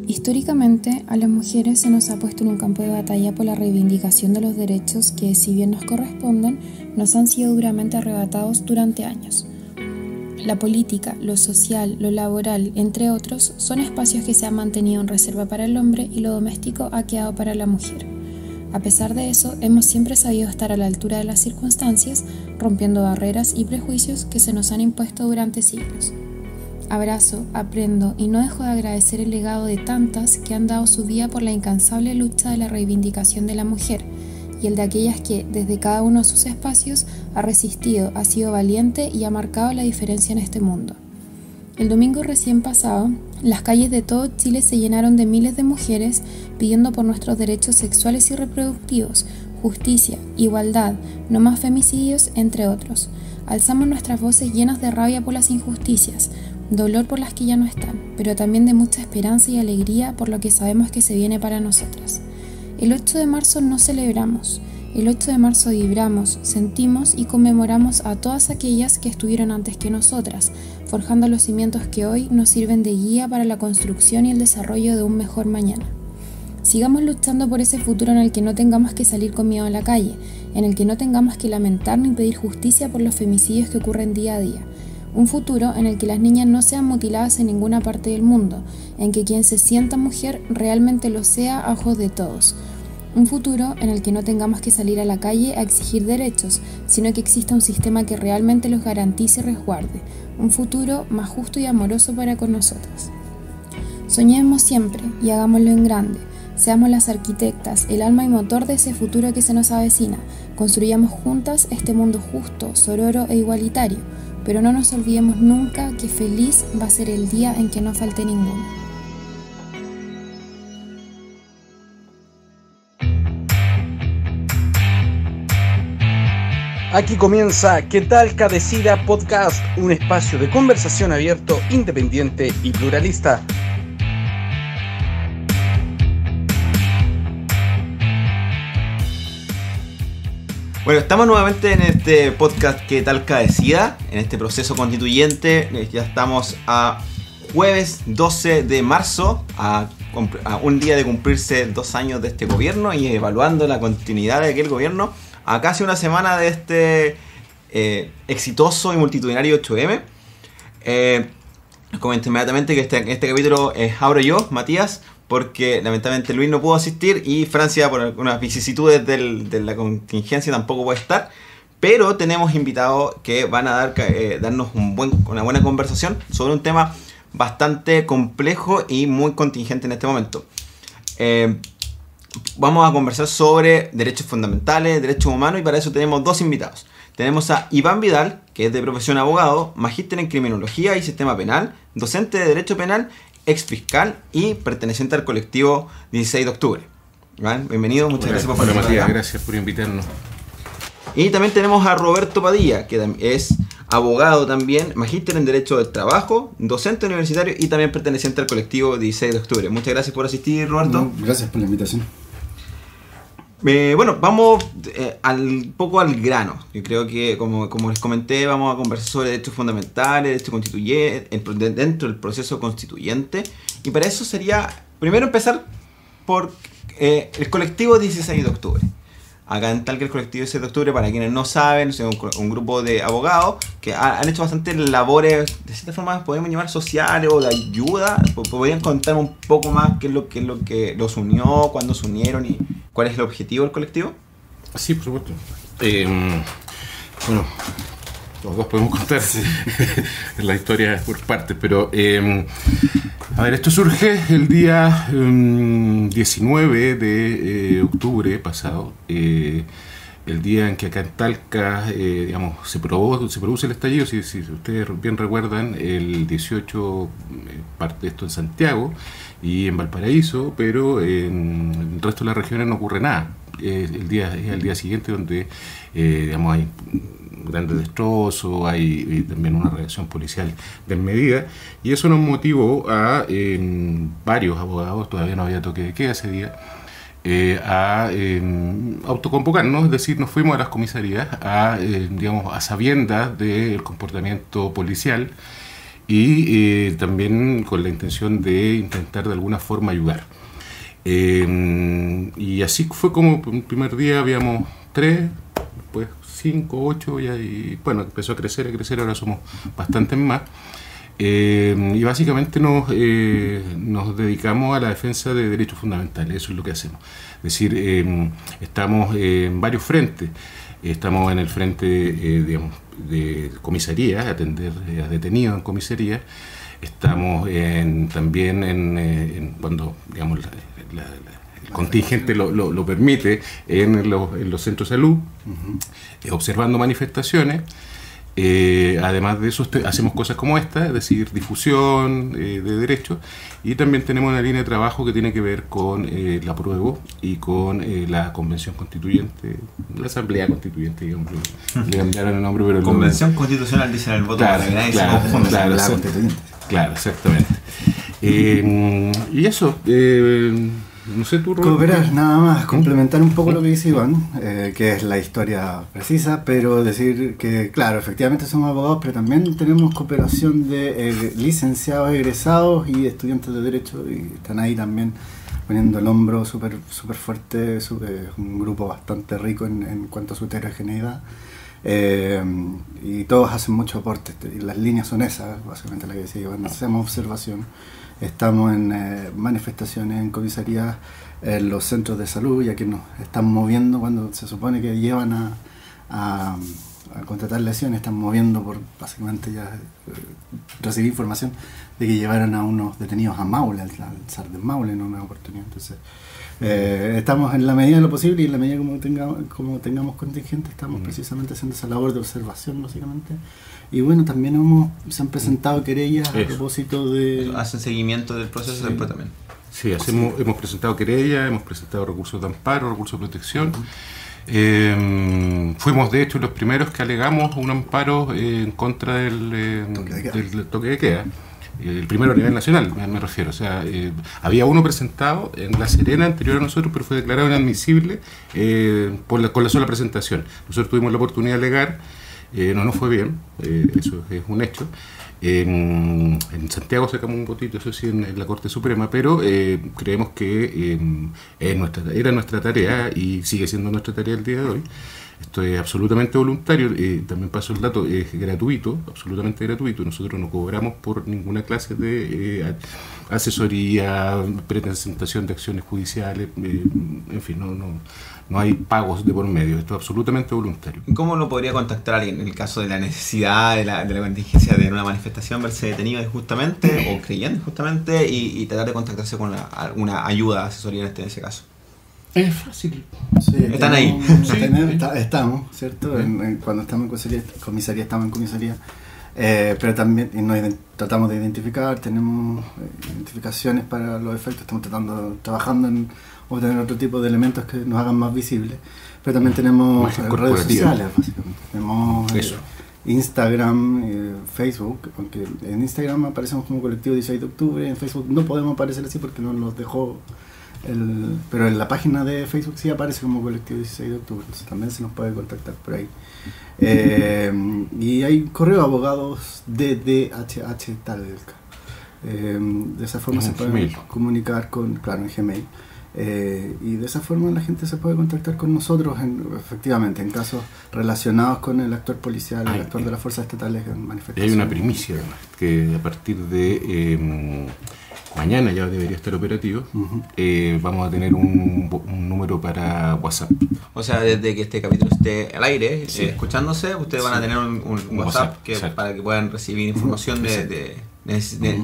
Históricamente, a las mujeres se nos ha puesto en un campo de batalla por la reivindicación de los derechos que, si bien nos corresponden, nos han sido duramente arrebatados durante años. La política, lo social, lo laboral, entre otros, son espacios que se han mantenido en reserva para el hombre y lo doméstico ha quedado para la mujer. A pesar de eso, hemos siempre sabido estar a la altura de las circunstancias, rompiendo barreras y prejuicios que se nos han impuesto durante siglos. Abrazo, aprendo y no dejo de agradecer el legado de tantas que han dado su vida por la incansable lucha de la reivindicación de la mujer y el de aquellas que, desde cada uno de sus espacios, ha resistido, ha sido valiente y ha marcado la diferencia en este mundo. El domingo recién pasado, las calles de todo Chile se llenaron de miles de mujeres pidiendo por nuestros derechos sexuales y reproductivos, justicia, igualdad, no más femicidios, entre otros. Alzamos nuestras voces llenas de rabia por las injusticias, dolor por las que ya no están, pero también de mucha esperanza y alegría por lo que sabemos que se viene para nosotras. El 8 de marzo no celebramos, el 8 de marzo vibramos, sentimos y conmemoramos a todas aquellas que estuvieron antes que nosotras, forjando los cimientos que hoy nos sirven de guía para la construcción y el desarrollo de un mejor mañana. Sigamos luchando por ese futuro en el que no tengamos que salir con miedo a la calle, en el que no tengamos que lamentar ni pedir justicia por los femicidios que ocurren día a día. Un futuro en el que las niñas no sean mutiladas en ninguna parte del mundo, en que quien se sienta mujer realmente lo sea a ojos de todos. Un futuro en el que no tengamos que salir a la calle a exigir derechos, sino que exista un sistema que realmente los garantice y resguarde. Un futuro más justo y amoroso para con nosotras. Soñemos siempre y hagámoslo en grande. Seamos las arquitectas, el alma y motor de ese futuro que se nos avecina. Construyamos juntas este mundo justo, sororo e igualitario. Pero no nos olvidemos nunca que feliz va a ser el día en que no falte ninguno. Aquí comienza ¿Qué tal Cadecida Podcast? Un espacio de conversación abierto, independiente y pluralista. Bueno, estamos nuevamente en este podcast ¿Qué tal Cadecida? En este proceso constituyente. Ya estamos a jueves 12 de marzo, a un día de cumplirse 2 años de este gobierno y evaluando la continuidad de aquel gobierno, a casi una semana de este exitoso y multitudinario 8M. Comento inmediatamente que este capítulo abro yo, Matías, porque lamentablemente Luis no pudo asistir y Francia, por algunas vicisitudes de la contingencia, tampoco puede estar. Pero tenemos invitados que van a darnos una buena conversación sobre un tema bastante complejo y muy contingente en este momento. Vamos a conversar sobre derechos fundamentales, derechos humanos, y para eso tenemos 2 invitados. Tenemos a Iván Vidal, que es de profesión abogado, magíster en criminología y sistema penal, docente de derecho penal, ex fiscal y perteneciente al colectivo 16 de octubre. ¿Vale? Bienvenido, muchas gracias por participar. Matías, gracias por invitarnos. Y también tenemos a Roberto Padilla, que es abogado también, magíster en derecho del trabajo, docente universitario y también perteneciente al colectivo 16 de octubre. Muchas gracias por asistir, Roberto. Gracias por la invitación. Bueno, vamos poco al grano. Yo creo que, como les comenté, vamos a conversar sobre derechos fundamentales, derecho constituyente, dentro del proceso constituyente. Y para eso sería, primero, empezar por el colectivo 16 de octubre. Acá en Talca, el colectivo 16 de octubre, para quienes no saben, es un grupo de abogados que han hecho bastantes labores, de cierta forma podemos llamar sociales o de ayuda. ¿Podrían contar un poco más qué es lo que los unió, cuándo se unieron y cuál es el objetivo del colectivo? Sí, por supuesto. Bueno, los dos podemos contar la historia por partes, pero a ver, esto surge el día 19 de octubre pasado, el día en que acá en Talca, digamos, se produce el estallido. Si ustedes bien recuerdan, el 18 parte esto en Santiago y en Valparaíso, pero en el resto de las regiones no ocurre nada. Es el día siguiente donde, digamos, hay grandes destrozos, hay también una reacción policial desmedida, y eso nos motivó a varios abogados, todavía no había toque de queda ese día, a autoconvocarnos, es decir, nos fuimos a las comisarías digamos, a sabiendas del comportamiento policial, y también con la intención de intentar de alguna forma ayudar. Y así fue como el primer día habíamos 3, después 5, 8 y bueno, empezó a crecer, ahora somos bastantes más. Y básicamente nos dedicamos a la defensa de derechos fundamentales, eso es lo que hacemos. Es decir, estamos en varios frentes. Estamos en el frente digamos, de comisaría, atender a detenidos en comisaría. Estamos también en cuando digamos, el contingente lo permite, en los centros de salud, observando manifestaciones. Además de eso hacemos cosas como esta, es decir, difusión de derechos, y también tenemos una línea de trabajo que tiene que ver con la apruebo y con la convención constituyente, la asamblea constituyente, digamos, le cambiaron el nombre, pero convención constitucional, dicen el voto, claro, para que nadie claro, se confunda. claro, La constituyente. Claro, exactamente. Y eso, no sé tú, Roberto. Cooperar, nada más, complementar un poco lo que dice Iván, que es la historia precisa, pero decir que, claro, efectivamente somos abogados, pero también tenemos cooperación de licenciados, egresados y estudiantes de Derecho, y están ahí también poniendo el hombro súper fuerte, un grupo bastante rico en cuanto a su heterogeneidad. Y todos hacen mucho aporte, y las líneas son esas, básicamente la que decía Iván, hacemos observación. Estamos en manifestaciones, en comisarías, en los centros de salud, ya que nos están moviendo cuando se supone que llevan a contratar lesiones, están moviendo por básicamente ya recibí información de que llevaron a unos detenidos a Maule, al SAR de Maule en una oportunidad. Entonces estamos en la medida de lo posible y en la medida como tengamos contingente, estamos precisamente haciendo esa labor de observación básicamente. Y bueno, también se han presentado querellas a propósito de... Hacen seguimiento del proceso, sí. Después también. Sí, hemos presentado querellas, hemos presentado recursos de amparo, recursos de protección. Fuimos de hecho los primeros que alegamos un amparo en contra del toque de queda. El primero a nivel nacional, me refiero. O sea, había uno presentado en La Serena anterior a nosotros, pero fue declarado inadmisible con la sola presentación. Nosotros tuvimos la oportunidad de alegar. No nos fue bien, eso es un hecho. En Santiago sacamos un votito, eso sí, en la Corte Suprema, pero creemos que era nuestra tarea y sigue siendo nuestra tarea el día de hoy. Esto es absolutamente voluntario, también paso el dato, es gratuito, absolutamente gratuito. Nosotros no cobramos por ninguna clase de asesoría, presentación de acciones judiciales, en fin, no hay pagos de por medio, esto es absolutamente voluntario. ¿Cómo lo podría contactar alguien en el caso de la necesidad, de la contingencia de una manifestación, verse detenido injustamente o creyendo injustamente y tratar de contactarse con alguna ayuda, asesoría en ese caso? Es fácil. Sí, están ahí. Estamos, ¿cierto? Cuando estamos en comisaría, estamos en comisaría. Pero también tratamos de identificar, tenemos identificaciones para los efectos, estamos trabajando en obtener otro tipo de elementos que nos hagan más visibles, pero también tenemos redes sociales, básicamente. Tenemos Instagram, Facebook, aunque en Instagram aparecemos como Colectivo 16 de Octubre, en Facebook no podemos aparecer así porque nos los dejó pero en la página de Facebook sí aparece como Colectivo 16 de Octubre, entonces también se nos puede contactar por ahí. Y hay correo abogados DDHH Talca. De esa forma se puede comunicar en Gmail. Y de esa forma la gente se puede contactar con nosotros efectivamente en casos relacionados con el actor policial, el actor de las fuerzas estatales en manifestaciones. Hay una primicia además, que a partir de mañana ya debería estar operativo. Vamos a tener un número para WhatsApp. O sea, desde que este capítulo esté al aire, escuchándose, ustedes van a tener un WhatsApp para que puedan recibir información de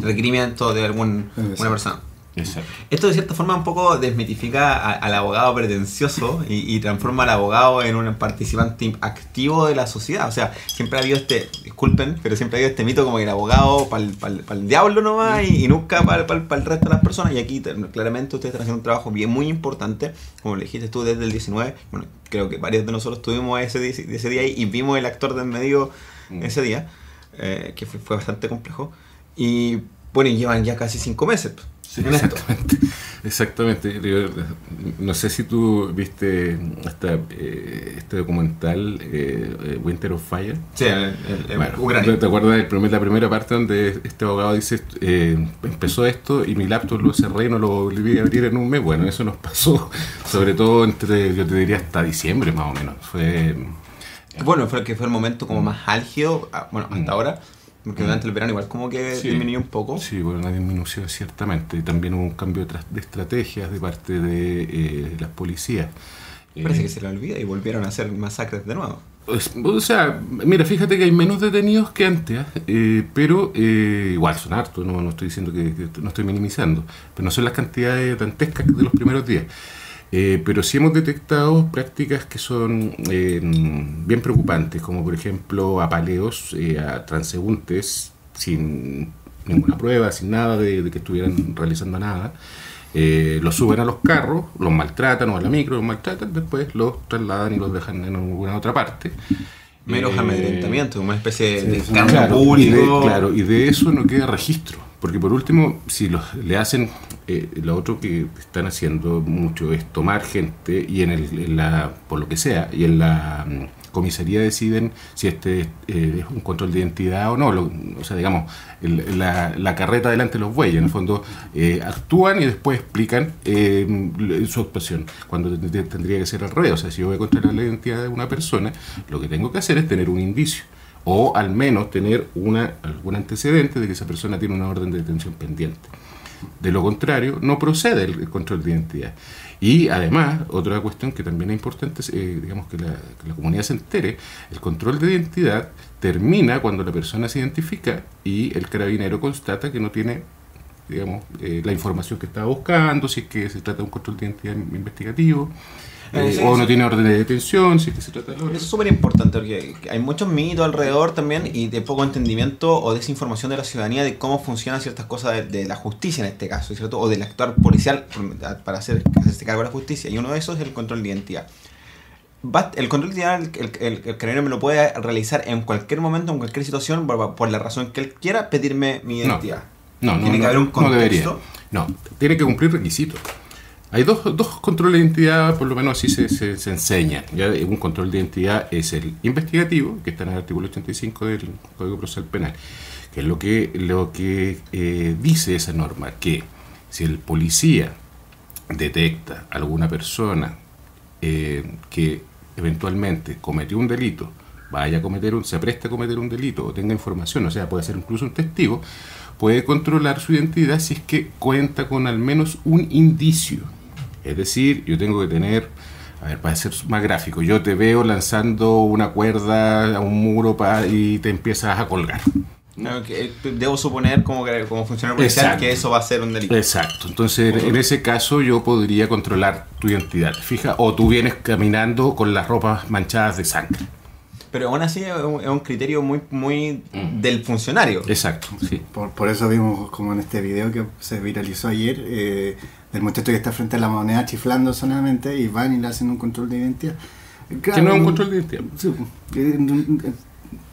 requerimiento de alguna persona. Exacto. Esto de cierta forma un poco desmitifica al abogado pretencioso y transforma al abogado en un participante activo de la sociedad. O sea, siempre ha habido disculpen, pero siempre ha habido este mito como que el abogado para el diablo nomás y nunca para el resto de las personas. Y aquí claramente ustedes están haciendo un trabajo muy importante, como le dijiste tú, desde el 19. Bueno, creo que varios de nosotros tuvimos ese día y vimos el actor del medio ese día, que fue bastante complejo. Y bueno, llevan ya casi 5 meses. Sí, exactamente. Exactamente. Yo no sé si tú viste este documental Winter of Fire. Sí, Bueno, Ucrania. ¿te acuerdas la primera parte donde este abogado dice empezó esto y mi laptop lo cerré y no lo volví a abrir en un mes? Bueno, eso nos pasó sobre todo entre, yo te diría, hasta diciembre más o menos. Bueno, fue el momento como más álgido, hasta ahora, porque durante el verano igual como que disminuyó un poco. Sí, bueno, una disminución ciertamente. Y también hubo un cambio de estrategias de parte de las policías. Parece que se le olvida y volvieron a hacer masacres de nuevo. O sea, mira, fíjate que hay menos detenidos que antes, pero igual son hartos, no estoy diciendo que no estoy minimizando, pero no son las cantidades dantescas de los primeros días. Pero sí hemos detectado prácticas que son bien preocupantes, como por ejemplo apaleos a transeúntes sin ninguna prueba, sin nada de que estuvieran realizando nada. Los suben a los carros, los maltratan, o a la micro, los maltratan, después los trasladan y los dejan en alguna otra parte. Meros amedrentamientos, una especie de sí, escándalo Claro, público. y de eso no queda registro, porque por último, si le hacen, lo otro que están haciendo mucho es tomar gente y por lo que sea, y en la comisaría deciden si es un control de identidad o no. O sea, digamos, la carreta delante de los bueyes, en el fondo, actúan y después explican su actuación, cuando tendría que ser al revés. O sea, si yo voy a controlar la identidad de una persona, lo que tengo que hacer es tener un indicio, o al menos tener algún antecedente de que esa persona tiene una orden de detención pendiente. De lo contrario, no procede el control de identidad. Y además, otra cuestión que también es importante, digamos que la comunidad se entere, el control de identidad termina cuando la persona se identifica y el carabinero constata que no tiene, digamos, la información que estaba buscando, si es que se trata de un control de identidad investigativo. O no tiene orden de detención, si es que se trata de Eso es súper importante porque hay muchos mitos alrededor también y de poco entendimiento o desinformación de la ciudadanía de cómo funcionan ciertas cosas de la justicia en este caso, ¿cierto? O del actuar policial para hacerse cargo de la justicia. Y uno de esos es el control de identidad. El control de identidad, el carabinero me lo puede realizar en cualquier momento, en cualquier situación, por la razón que él quiera pedirme mi identidad. No, tiene que haber un contexto. No, tiene que cumplir requisitos. Hay dos controles de identidad, por lo menos así se enseña. ¿Ya? Un control de identidad es el investigativo, que está en el artículo 85 del Código Procesal Penal, que es lo que dice esa norma, que si el policía detecta a alguna persona que eventualmente cometió un delito, se apresta a cometer un delito o tenga información, o sea, puede ser incluso un testigo, puede controlar su identidad si es que cuenta con al menos un indicio. Es decir, yo tengo que tener, para ser más gráfico, yo te veo lanzando una cuerda a un muro y te empiezas a colgar. Debo suponer como funcionario policial Exacto. que eso va a ser un delito. Exacto. Entonces, en ese caso yo podría controlar tu identidad. Fija, o tú vienes caminando con las ropas manchadas de sangre. Pero aún así es un criterio muy del funcionario. Exacto, sí. Por eso vimos como en este video que se viralizó ayer, del muchacho que está frente a la moneda chiflando solamente y van y le hacen un control de identidad. Claro, Que no es un control de identidad. Sí,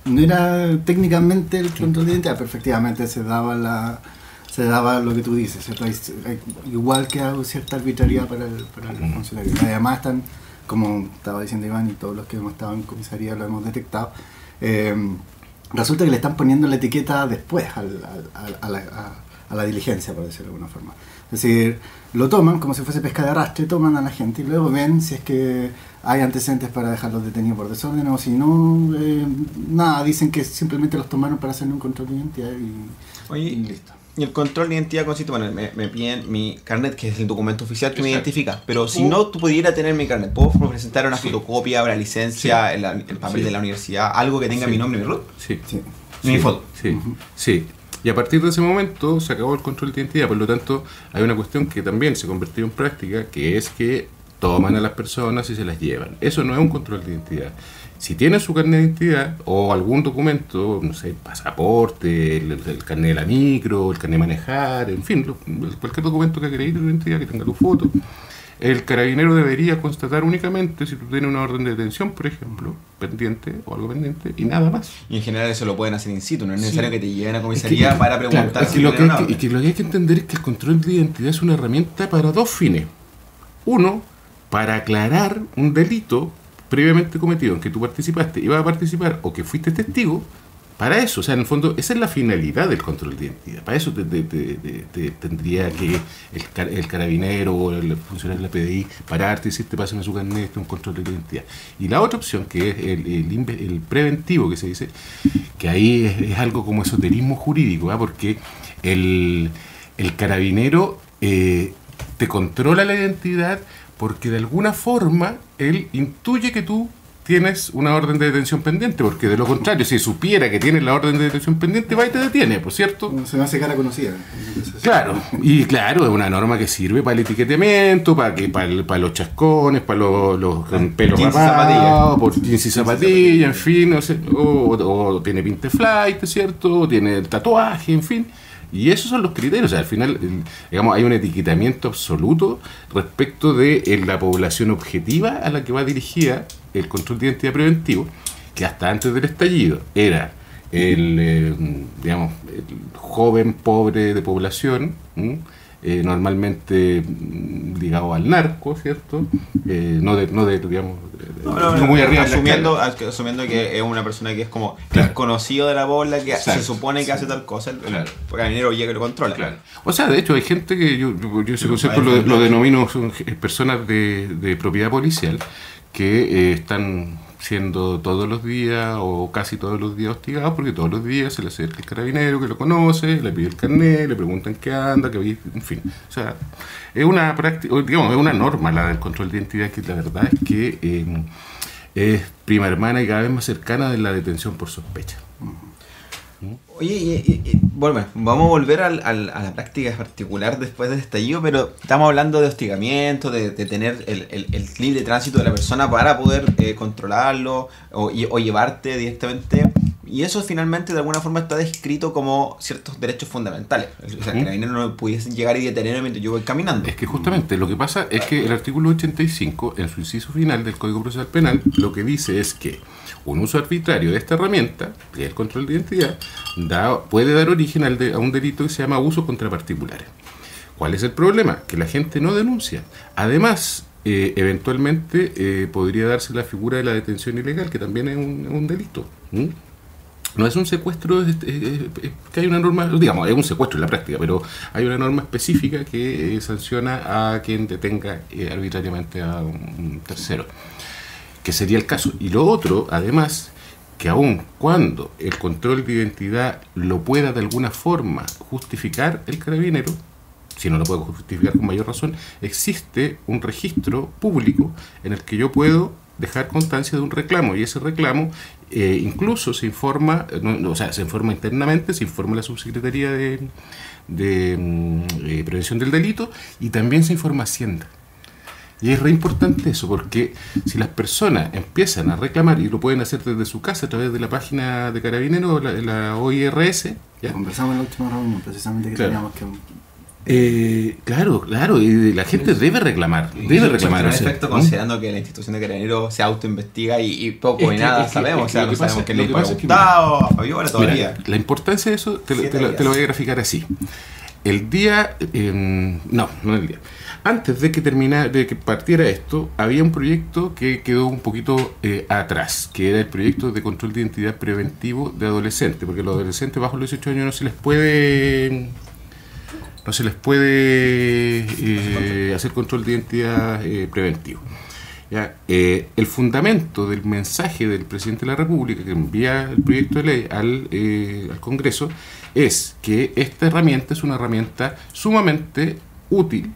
no era técnicamente el control de identidad, pero efectivamente se daba lo que tú dices, ¿cierto? Igual que hay cierta arbitrariedad para el funcionario. Además están, como estaba diciendo Iván y todos los que hemos estado en comisaría lo hemos detectado, resulta que le están poniendo la etiqueta después a la diligencia, por decirlo de alguna forma. Es decir, lo toman como si fuese pesca de arrastre, toman a la gente y luego ven si es que hay antecedentes para dejarlos detenidos por desorden o si no, nada, dicen que simplemente los tomaron para hacerle un control de identidad y listo. Y el control de identidad consiste, bueno, me piden mi carnet, que es el documento oficial que me Exacto. identifica. Pero si no pudiera tener mi carnet, ¿puedo presentar una fotocopia, una licencia, el papel de la universidad, algo que tenga mi nombre y mi RUT? Sí. Sí. Mi foto. Sí, sí. Y a partir de ese momento se acabó el control de identidad, por lo tanto hay una cuestión que también se convirtió en práctica, que es que toman a las personas y se las llevan. Eso no es un control de identidad. Si tiene su carnet de identidad o algún documento, no sé, el pasaporte, el carnet de la micro, el carnet de manejar, en fin, cualquier documento que acredite tu identidad, que tenga tu foto, el carabinero debería constatar únicamente si tú tienes una orden de detención, por ejemplo, pendiente o algo pendiente, y nada más. Y en general eso lo pueden hacer in situ, no es necesario que te lleven a comisaría para preguntar claro, si lo que tienen una y que lo que hay que entender es que el control de identidad es una herramienta para dos fines. Uno, para aclarar un delito previamente cometido en que tú participaste, ibas a participar o que fuiste testigo. Para eso, o sea, en el fondo, esa es la finalidad del control de identidad. Para eso te tendría que el carabinero o el funcionario de la PDI pararte y decirte pasen a su carnet, un control de identidad. Y la otra opción, que es el preventivo, que se dice, que ahí es algo como esoterismo jurídico, ¿eh? Porque el carabinero te controla la identidad porque de alguna forma él intuye que tú tienes una orden de detención pendiente, porque de lo contrario, si supiera que tienes la orden de detención pendiente, va y te detiene, por cierto. Se me hace cara conocida. Claro, y claro, es una norma que sirve para el etiquetamiento, para los chascones, para los pelos rapados, por jeans y zapatillas, en fin, o tiene pinte flight, ¿cierto? O tiene tatuaje, en fin. Y esos son los criterios, o sea, al final, digamos, hay un etiquetamiento absoluto respecto de la población objetiva a la que va dirigida el control de identidad preventivo, que hasta antes del estallido era digamos, el joven pobre de población, normalmente ligado al narco, ¿cierto? No muy arriba. Asumiendo que es una persona que es como desconocido de la bola, que se supone que hace tal cosa, el carabinero llega y lo controla. Claro. O sea, de hecho, hay gente que yo ese concepto lo denomino son personas de propiedad policial que están siendo todos los días o casi todos los días hostigados porque todos los días se le acerca el carabinero que lo conoce, le pide el carnet, le preguntan qué anda, en fin. O sea, es una práctica, digamos, es una norma la del control de identidad que la verdad es que es prima hermana y cada vez más cercana de la detención por sospecha. Oye, bueno, vamos a volver a la práctica particular después del estallido, pero estamos hablando de hostigamiento, de tener el libre tránsito de la persona para poder controlarlo o llevarte directamente. Y eso finalmente de alguna forma está descrito como ciertos derechos fundamentales. O sea, que carabinero no pudiesen llegar y detenerme mientras yo voy caminando. Es que justamente lo que pasa es que el artículo 85, en su inciso final del Código Procesal Penal, lo que dice es que un uso arbitrario de esta herramienta, que es el control de identidad, puede dar origen a un delito que se llama abuso contra particulares. ¿Cuál es el problema? Que la gente no denuncia. Además, eventualmente podría darse la figura de la detención ilegal, que también es un delito. No es un secuestro, que hay una norma, digamos, es un secuestro en la práctica, pero hay una norma específica que sanciona a quien detenga arbitrariamente a un tercero, que sería el caso. Y lo otro, además, que aun cuando el control de identidad lo pueda de alguna forma justificar el carabinero, si no lo puede justificar con mayor razón, existe un registro público en el que yo puedo dejar constancia de un reclamo, y ese reclamo incluso se informa, se informa internamente, se informa a la Subsecretaría de Prevención del Delito, y también se informa a Hacienda. Y es re importante eso, porque si las personas empiezan a reclamar, y lo pueden hacer desde su casa a través de la página de Carabineros, la OIRS, ¿ya? Conversamos en la última reunión precisamente que teníamos que... Claro, y la gente debe reclamar. Perfecto, considerando que la institución de Carabineros se autoinvestiga y poco y nada sabemos. Sabemos que le ha gustado a Fabiola todavía. Mira, la importancia de eso te lo voy a graficar así. El día... no el día. Antes de que partiera esto, había un proyecto que quedó un poquito atrás, que era el proyecto de control de identidad preventivo de adolescentes, porque los adolescentes bajo los 18 años no se les puede hacer control de identidad preventivo. ¿Ya? El fundamento del mensaje del presidente de la República que envía el proyecto de ley al Congreso es que esta herramienta es una herramienta sumamente útil.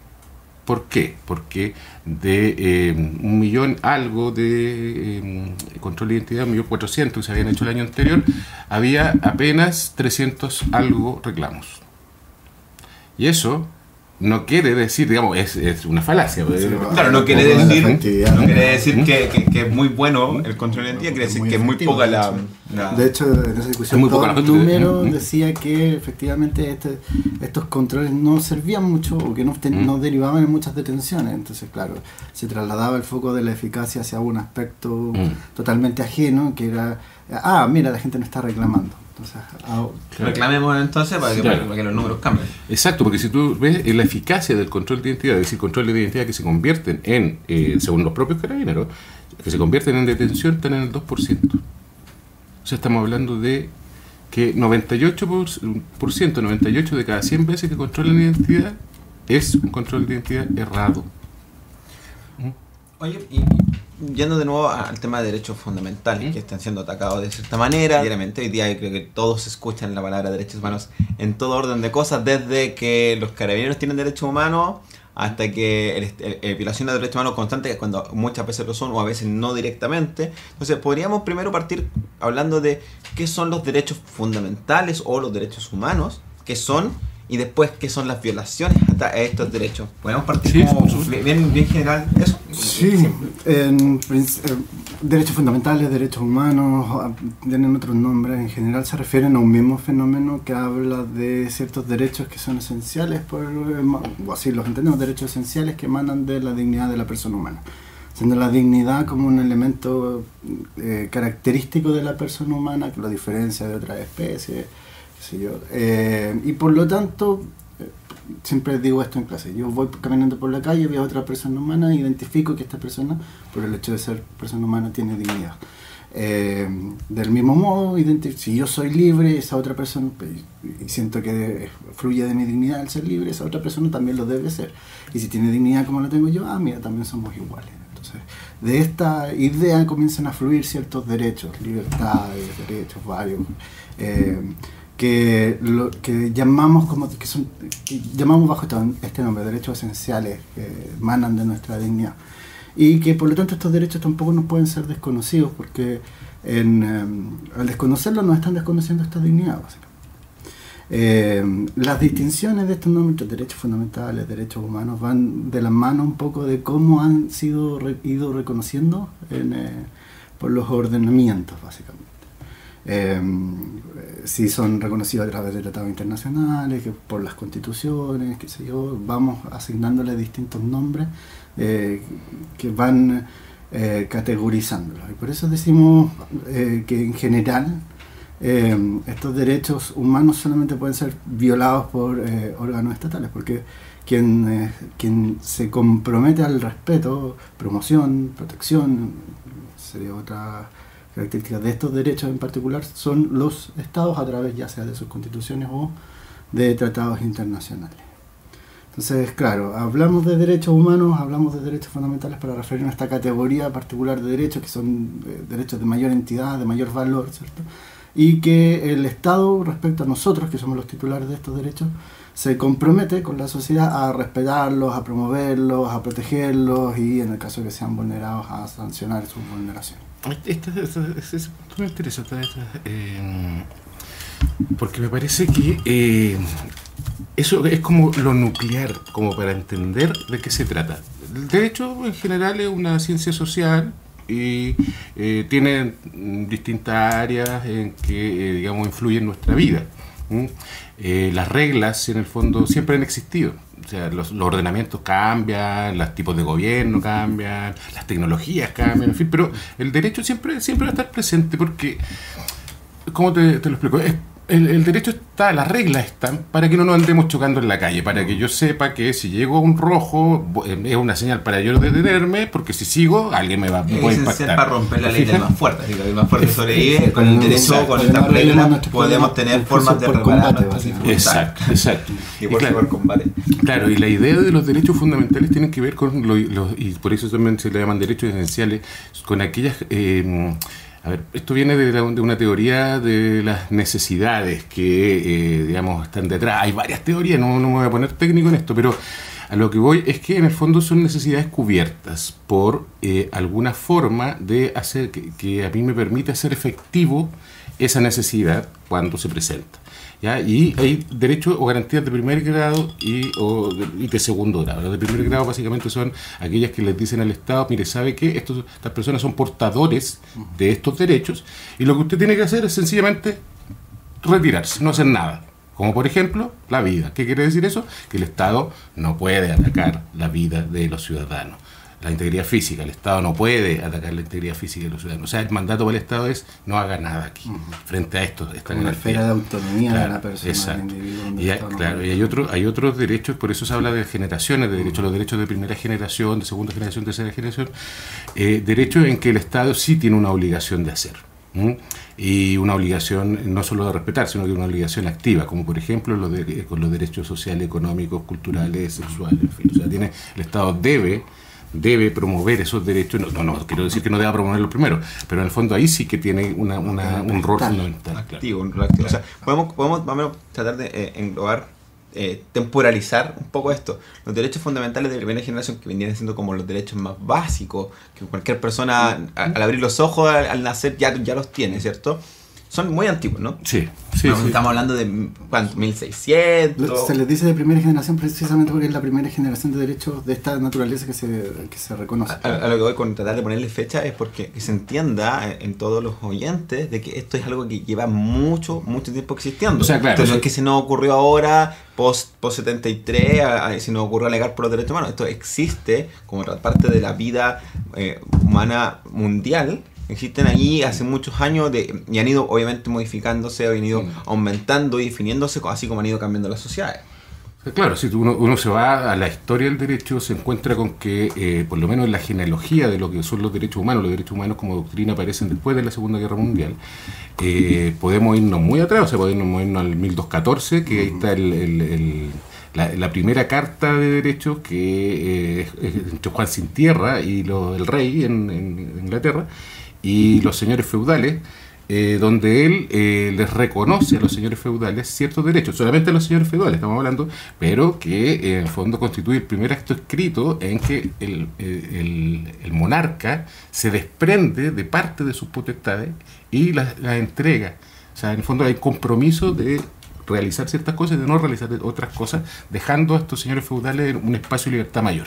¿Por qué? Porque de 1.000.000 algo de control de identidad, 1.400.000 que se habían hecho el año anterior, había apenas 300 algo reclamos. Y eso no quiere decir, digamos, es una falacia. Claro, no quiere decir que es muy bueno el control de identidad, quiere decir que es muy poca la... De hecho, en esa discusión todo el número decía que efectivamente estos controles no servían mucho o que no derivaban en muchas detenciones. Entonces, claro, se trasladaba el foco de la eficacia hacia un aspecto totalmente ajeno, que era, mira, la gente no está reclamando. Entonces, reclamemos entonces para que los números cambien. Exacto, porque si tú ves la eficacia del control de identidad, es decir, controles de identidad que se convierten en, según los propios carabineros, que se convierten en detención, están en el 2%. O sea, estamos hablando de que 98% de cada 100 veces que controlan la identidad es un control de identidad errado. Oye, y yendo de nuevo al tema de derechos fundamentales que están siendo atacados de cierta manera, diariamente, hoy día creo que todos escuchan la palabra derechos humanos en todo orden de cosas, desde que los carabineros tienen derechos humanos hasta que violación de derechos humanos constantes, cuando muchas veces lo son o a veces no directamente. Entonces podríamos primero partir hablando de qué son los derechos fundamentales o los derechos humanos, qué son, y después qué son las violaciones a estos derechos. ¿Podemos partir como bien general eso? Sí, derechos fundamentales, derechos humanos, tienen otros nombres, en general se refieren a un mismo fenómeno que habla de ciertos derechos que son esenciales, o así los entendemos, derechos esenciales que emanan de la dignidad de la persona humana. Siendo la dignidad como un elemento característico de la persona humana que lo diferencia de otras especies, y por lo tanto, siempre digo esto en clase, yo voy caminando por la calle, veo a otra persona humana, identifico que esta persona, por el hecho de ser persona humana, tiene dignidad. Del mismo modo, si yo soy libre, esa otra persona, y siento que fluye de mi dignidad al ser libre, esa otra persona también lo debe ser. Y si tiene dignidad como la tengo yo, mira, también somos iguales. Entonces, de esta idea comienzan a fluir ciertos derechos, libertades, derechos varios, que llamamos llamamos bajo este nombre, derechos esenciales que emanan de nuestra dignidad, y que por lo tanto estos derechos tampoco nos pueden ser desconocidos, porque al desconocerlos nos están desconociendo esta dignidad, básicamente. Las distinciones de estos nombres, derechos fundamentales, derechos humanos, van de la mano un poco de cómo han ido reconociendo por los ordenamientos, básicamente. Si son reconocidos a través de tratados internacionales, que por las constituciones, qué sé yo, vamos asignándole distintos nombres que van categorizándolos. Y por eso decimos que en general estos derechos humanos solamente pueden ser violados por órganos estatales, porque quien se compromete al respeto, promoción, protección, sería otra características de estos derechos en particular, son los estados a través ya sea de sus constituciones o de tratados internacionales. Entonces, claro, hablamos de derechos humanos, hablamos de derechos fundamentales para referirnos a esta categoría particular de derechos que son derechos de mayor entidad, de mayor valor, ¿cierto? Y que el Estado, respecto a nosotros, que somos los titulares de estos derechos, se compromete con la sociedad a respetarlos, a promoverlos, a protegerlos y, en el caso de que sean vulnerados, a sancionar sus vulneraciones. Es muy interesante porque me parece que eso es como lo nuclear, como para entender de qué se trata. El derecho en general es una ciencia social y tiene distintas áreas en que digamos influyen en nuestra vida. Las reglas en el fondo siempre han existido. O sea, los ordenamientos cambian, los tipos de gobierno cambian, las tecnologías cambian, en fin, pero el derecho siempre va a estar presente porque, ¿cómo te lo explico? El derecho está, las reglas están para que no nos andemos chocando en la calle, para que yo sepa que si llego a un rojo es una señal para yo detenerme, porque si sigo alguien me puede impactar. Para romper la ley del más fuerte, así que el más fuerte sobrevive, con el derecho, con estas reglas podemos tener formas de reparar. Exacto. Y por combate. Claro, y la idea de los derechos fundamentales tiene que ver con, y por eso también se le llaman derechos esenciales, con aquellas... A ver, esto viene de una teoría de las necesidades que, digamos, están detrás. Hay varias teorías, no me voy a poner técnico en esto, pero a lo que voy es que en el fondo son necesidades cubiertas por alguna forma de hacer que a mí me permite hacer efectivo esa necesidad cuando se presenta. ¿Ya? Y hay derechos o garantías de primer grado y de segundo grado. Las de primer grado básicamente son aquellas que les dicen al Estado, mire, ¿sabe qué? Estas personas son portadores de estos derechos y lo que usted tiene que hacer es sencillamente retirarse, no hacer nada. Como por ejemplo, la vida. ¿Qué quiere decir eso? Que el Estado no puede atacar la vida de los ciudadanos. La integridad física, el Estado no puede atacar la integridad física de los ciudadanos. O sea, el mandato para el Estado es no haga nada aquí, frente a esto. Como la esfera de autonomía de la persona. Exacto. Y hay otros derechos, por eso se habla de generaciones de derechos, los derechos de primera generación, de segunda generación, tercera generación, derechos en que el Estado sí tiene una obligación de hacer. Y una obligación no solo de respetar, sino que una obligación activa, como por ejemplo con los derechos sociales, económicos, culturales, sexuales, en fin. O sea, el Estado debe promover esos derechos. No quiero decir que no deba promoverlo primero, pero en el fondo ahí sí que tiene un rol fundamental. Activo. O sea, podemos más o menos tratar de englobar, temporalizar un poco esto. Los derechos fundamentales de primera generación, que venían siendo como los derechos más básicos, que cualquier persona al abrir los ojos al nacer ya los tiene, ¿cierto? Son muy antiguos, ¿no? Sí. Estamos hablando de, ¿cuánto? 1600. Se les dice de primera generación precisamente porque es la primera generación de derechos de esta naturaleza que se reconoce. A lo que voy con tratar de ponerle fecha es porque que se entienda en todos los oyentes de que esto es algo que lleva mucho tiempo existiendo. O sea, claro. Entonces, no es que se nos ocurrió ahora, post 73, se nos ocurrió alegar por los derechos humanos. Esto existe como parte de la vida humana mundial. Existen allí hace muchos años y han ido obviamente modificándose, han ido aumentando y definiéndose, así como han ido cambiando las sociedades. Claro, si uno se va a la historia del derecho, se encuentra con que, por lo menos en la genealogía de lo que son los derechos humanos como doctrina aparecen después de la Segunda Guerra Mundial, podemos irnos muy atrás, o sea, podemos irnos al 1214, que ahí está la primera carta de derechos que entre Juan Sin Tierra y el rey en Inglaterra, y los señores feudales, donde él les reconoce a los señores feudales ciertos derechos, solamente a los señores feudales estamos hablando, pero que en el fondo constituye el primer acto escrito en que el monarca se desprende de parte de sus potestades y las entrega. O sea, en el fondo hay compromiso de realizar ciertas cosas y de no realizar otras cosas, dejando a estos señores feudales un espacio de libertad mayor.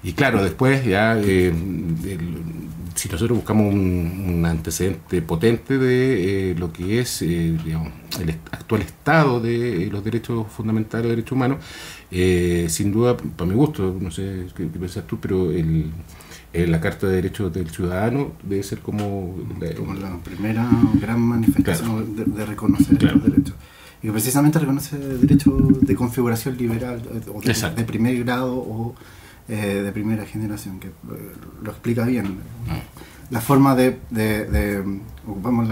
Y claro, después ya, si nosotros buscamos un antecedente potente de lo que es digamos, el actual estado de los derechos fundamentales, derechos humanos, sin duda, para mi gusto, no sé qué piensas tú, pero la Carta de Derechos del Ciudadano debe ser como la primera gran manifestación, claro, de reconocer, claro, los derechos. Y que precisamente reconoce derechos de configuración liberal, o de primer grado o de primera generación, que lo explica bien. La forma de ocupamos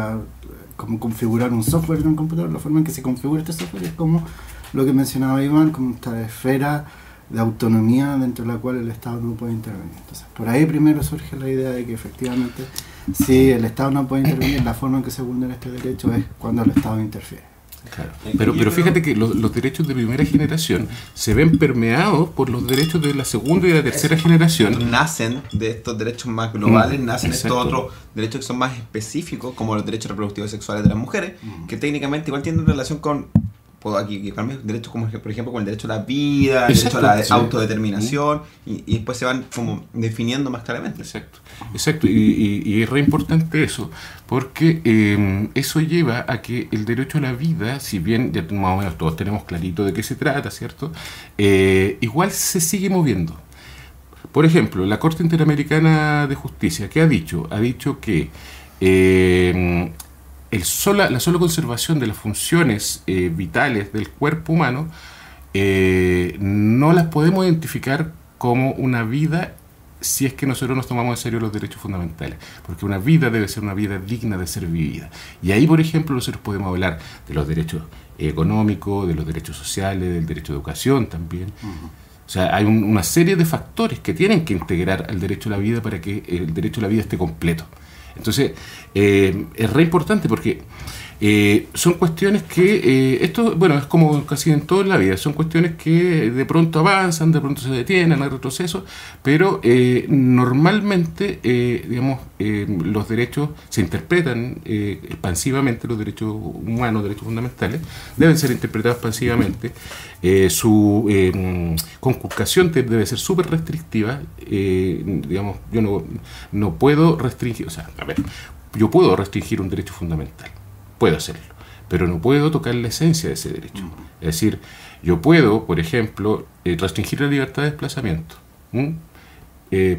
como configurar un software en un computador, la forma en que se configura este software es como lo que mencionaba Iván, como esta esfera de autonomía dentro de la cual el Estado no puede intervenir. Entonces, por ahí primero surge la idea de que efectivamente, si el Estado no puede intervenir, la forma en que se vulnera este derecho es cuando el Estado interfiere. Claro. Pero fíjate que los derechos de primera generación se ven permeados por los derechos de la segunda y de la tercera generación. Nacen de estos derechos más globales, nacen estos otros derechos que son más específicos, como los derechos reproductivos y sexuales de las mujeres, que técnicamente igual tienen relación con, puedo aquí equivocarme, derechos como por ejemplo con el derecho a la vida, el derecho a la autodeterminación, y después se van como definiendo más claramente. Exacto, y es re importante eso, porque eso lleva a que el derecho a la vida, si bien ya más o menos todos tenemos clarito de qué se trata, ¿cierto? Igual se sigue moviendo. Por ejemplo, la Corte Interamericana de Justicia, ¿qué ha dicho? Ha dicho que la sola conservación de las funciones vitales del cuerpo humano no las podemos identificar como una vida si es que nosotros nos tomamos en serio los derechos fundamentales, porque una vida debe ser una vida digna de ser vivida. Y ahí, por ejemplo, nosotros podemos hablar de los derechos económicos, de los derechos sociales, del derecho a educación también. O sea, hay una serie de factores que tienen que integrar al derecho a la vida para que el derecho a la vida esté completo. Entonces, es re importante porque Son cuestiones que, esto, bueno, es como casi en toda la vida, son cuestiones que de pronto avanzan, de pronto se detienen, hay retrocesos, pero normalmente, digamos, los derechos se interpretan expansivamente, los derechos humanos, derechos fundamentales, deben ser interpretados expansivamente, su conculcación debe ser súper restrictiva, digamos, yo no puedo restringir, o sea, a ver, yo puedo restringir un derecho fundamental, puedo hacerlo, pero no puedo tocar la esencia de ese derecho. Es decir, yo puedo, por ejemplo, restringir la libertad de desplazamiento,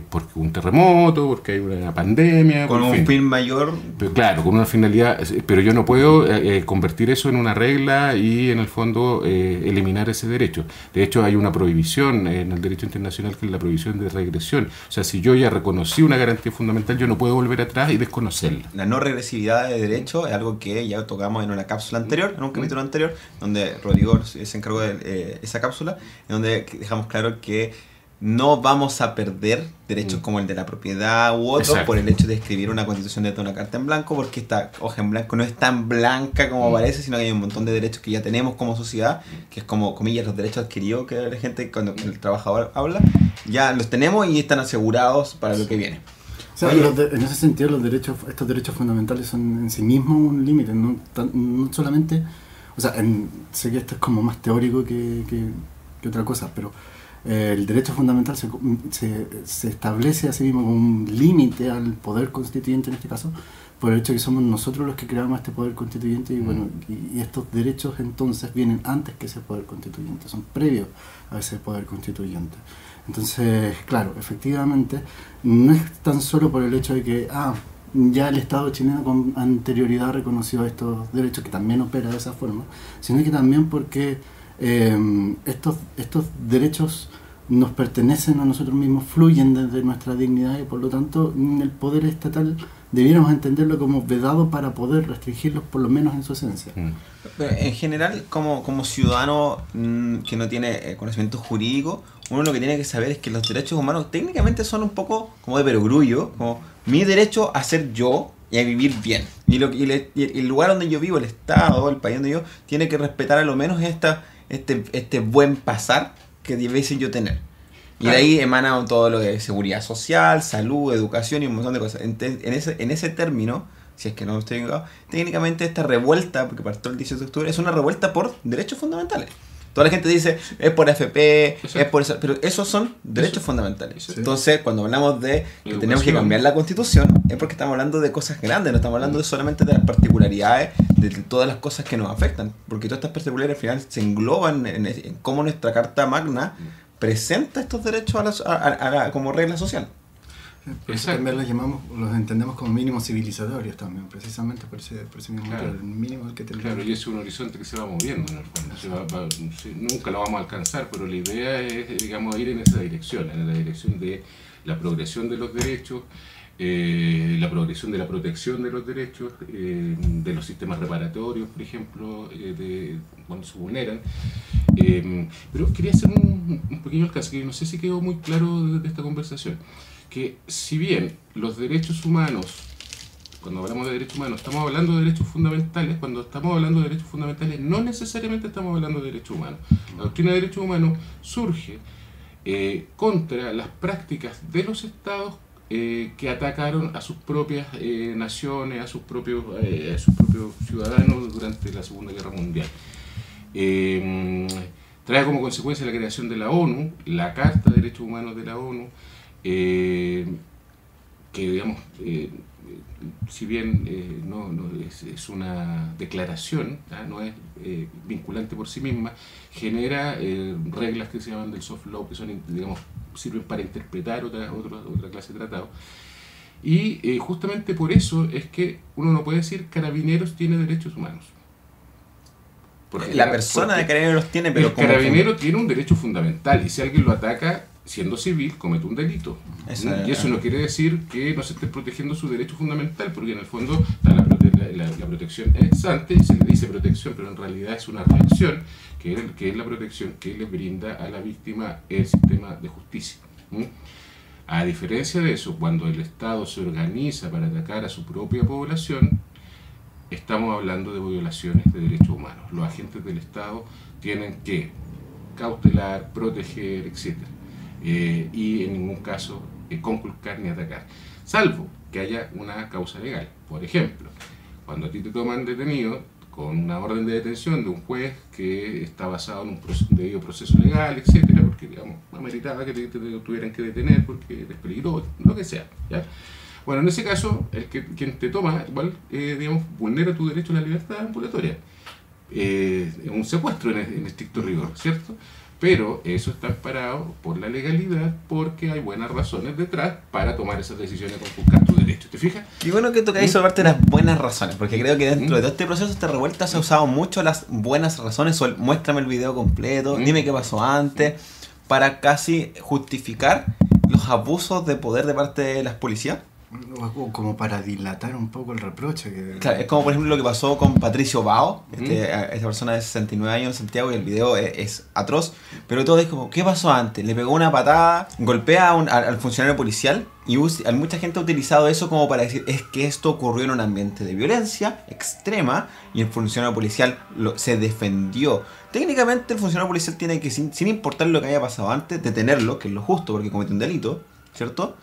porque un terremoto, porque hay una pandemia. Con un fin mayor. Pero, claro, con una finalidad, pero yo no puedo convertir eso en una regla y en el fondo eliminar ese derecho. De hecho, hay una prohibición en el derecho internacional que es la prohibición de regresión. O sea, si yo ya reconocí una garantía fundamental, yo no puedo volver atrás y desconocerla. La no regresividad de derecho es algo que ya tocamos en una cápsula anterior, en un capítulo anterior, donde Rodrigo se encargó de esa cápsula, en donde dejamos claro que no vamos a perder derechos como el de la propiedad u otros por el hecho de escribir una constitución de una carta en blanco, porque esta hoja en blanco no es tan blanca como parece, sino que hay un montón de derechos que ya tenemos como sociedad, que es como, comillas, los derechos adquiridos que la gente, cuando el trabajador habla, ya los tenemos y están asegurados para lo que viene. O sea, en ese sentido, estos derechos fundamentales son en sí mismos un límite, no solamente, o sea, sé que esto es como más teórico que otra cosa, pero el derecho fundamental se establece a sí mismo como un límite al poder constituyente en este caso, por el hecho de que somos nosotros los que creamos este poder constituyente y bueno, y estos derechos entonces vienen antes que ese poder constituyente, son previos a ese poder constituyente. Entonces, claro, efectivamente, no es tan solo por el hecho de que ya el Estado chileno con anterioridad reconoció estos derechos, que también opera de esa forma, sino que también porque estos derechos nos pertenecen a nosotros mismos, fluyen desde nuestra dignidad y por lo tanto el poder estatal debiéramos entenderlo como vedado para poder restringirlos por lo menos en su esencia. Pero en general, como ciudadano que no tiene conocimiento jurídico, uno lo que tiene que saber es que los derechos humanos técnicamente son un poco como de perogrullo, como mi derecho a ser yo y a vivir bien. Y el lugar donde yo vivo, el Estado, el país donde yo, tiene que respetar a lo menos este buen pasar que debiese yo tener. Y de ahí emana todo lo de seguridad social, salud, educación y un montón de cosas. En ese término, si es que no estoy equivocado, técnicamente esta revuelta, porque partió el 18 de octubre, es una revuelta por derechos fundamentales. Toda la gente dice, es por AFP, es por eso, pero esos son derechos fundamentales. Sí. Entonces, cuando hablamos de que tenemos que cambiar la Constitución, es porque estamos hablando de cosas grandes, no estamos hablando solamente de las particularidades, de todas las cosas que nos afectan, porque todas estas particularidades al final se engloban en cómo nuestra Carta Magna presenta estos derechos como regla social. Por eso también los entendemos como mínimos civilizatorios también, precisamente por ese mismo claro. El mínimo que tenemos. Claro, y es un horizonte que se va moviendo en el fondo. Nunca lo vamos a alcanzar, pero la idea es, digamos, ir en esa dirección, en la dirección de la progresión de los derechos, la progresión de la protección de los derechos, de los sistemas reparatorios, por ejemplo, cuando se vulneran. Pero quería hacer un pequeño alcance, que no sé si quedó muy claro de esta conversación. Que si bien los derechos humanos, cuando hablamos de derechos humanos, estamos hablando de derechos fundamentales, cuando estamos hablando de derechos fundamentales no necesariamente estamos hablando de derechos humanos. La doctrina de derechos humanos surge contra las prácticas de los estados que atacaron a sus propias naciones, a sus propios ciudadanos durante la Segunda Guerra Mundial. Trae como consecuencia la creación de la ONU, la Carta de Derechos Humanos de la ONU, que digamos, si bien es una declaración, no es vinculante por sí misma, genera reglas que se llaman del soft law, que son, digamos, sirven para interpretar otra clase de tratado. Y justamente por eso es que uno no puede decir Carabineros tiene derechos humanos. Porque la persona de Carabineros los tiene, pero el carabinero tiene un derecho fundamental y si alguien lo ataca siendo civil, comete un delito. Y eso no quiere decir que no se esté protegiendo su derecho fundamental, porque en el fondo la protección ex ante, se le dice protección, pero en realidad es una reacción, que es la protección que le brinda a la víctima el sistema de justicia. A diferencia de eso, cuando el Estado se organiza para atacar a su propia población, estamos hablando de violaciones de derechos humanos. Los agentes del Estado tienen que cautelar, proteger, etc. Y en ningún caso conculcar ni atacar, salvo que haya una causa legal. Por ejemplo, cuando a ti te toman detenido con una orden de detención de un juez que está basado en un debido proceso legal, etcétera, porque digamos ameritaba que te tuvieran que detener porque eres peligroso, lo que sea, ¿ya? Bueno, en ese caso, quien te toma, igual, digamos, vulnera tu derecho a la libertad ambulatoria. Es un secuestro en estricto rigor, ¿cierto? Pero eso está amparado por la legalidad porque hay buenas razones detrás para tomar esas decisiones con conculcar tu derecho. ¿Te fijas? Qué bueno que tocáis sobre parte de las buenas razones, porque creo que dentro de todo este proceso, esta revuelta, se ha usado mucho las buenas razones, o muéstrame el video completo, dime qué pasó antes, para casi justificar los abusos de poder de parte de las policías. O como para dilatar un poco el reproche. Claro, es como por ejemplo lo que pasó con Patricio Bao, esta persona de 69 años en Santiago, y el video es atroz, pero todo es como, ¿qué pasó antes? Le pegó una patada, golpea al funcionario policial, y mucha gente ha utilizado eso como para decir, es que esto ocurrió en un ambiente de violencia extrema, y el funcionario policial se defendió. Técnicamente el funcionario policial tiene que, sin importar lo que haya pasado antes, detenerlo, que es lo justo porque cometió un delito, ¿cierto?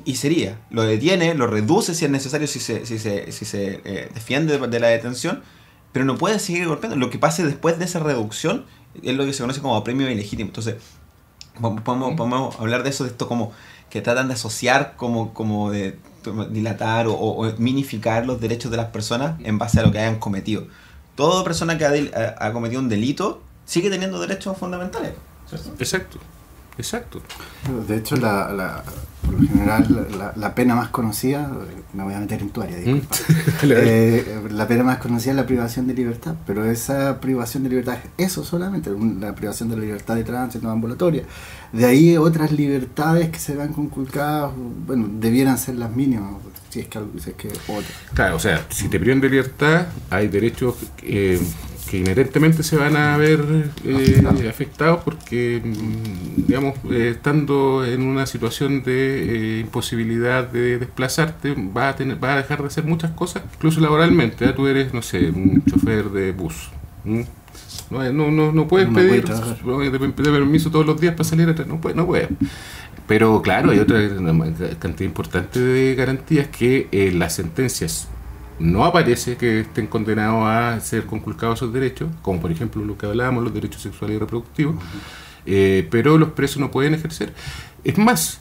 Y sería, lo detiene, lo reduce si es necesario, si se defiende de la detención, pero no puede seguir golpeando. Lo que pase después de esa reducción es lo que se conoce como apremio ilegítimo. Entonces, podemos hablar de eso, de esto como que tratan de asociar, como de dilatar o minificar los derechos de las personas en base a lo que hayan cometido. Toda persona que ha cometido un delito sigue teniendo derechos fundamentales, ¿cierto? Exacto. De hecho, por lo general, la pena más conocida, me voy a meter en tu área, disculpa. La pena más conocida es la privación de libertad, pero esa privación de libertad es eso solamente, la privación de la libertad de tránsito ambulatoria. De ahí otras libertades que se van conculcadas, bueno, debieran ser las mínimas, si es que otras. Claro, o sea, si te privan de libertad, hay derechos que inherentemente se van a ver afectados porque, digamos, estando en una situación de imposibilidad de desplazarte, vas a dejar de hacer muchas cosas, incluso laboralmente. Tú eres, no sé, un chofer de bus. No puedes pedir permiso todos los días para salir atrás, no puedes. Pero claro, hay otra cantidad importante de garantías que las sentencias no aparece que estén condenados a ser conculcados esos derechos, como por ejemplo lo que hablábamos, los derechos sexuales y reproductivos, pero los presos no pueden ejercer. Es más,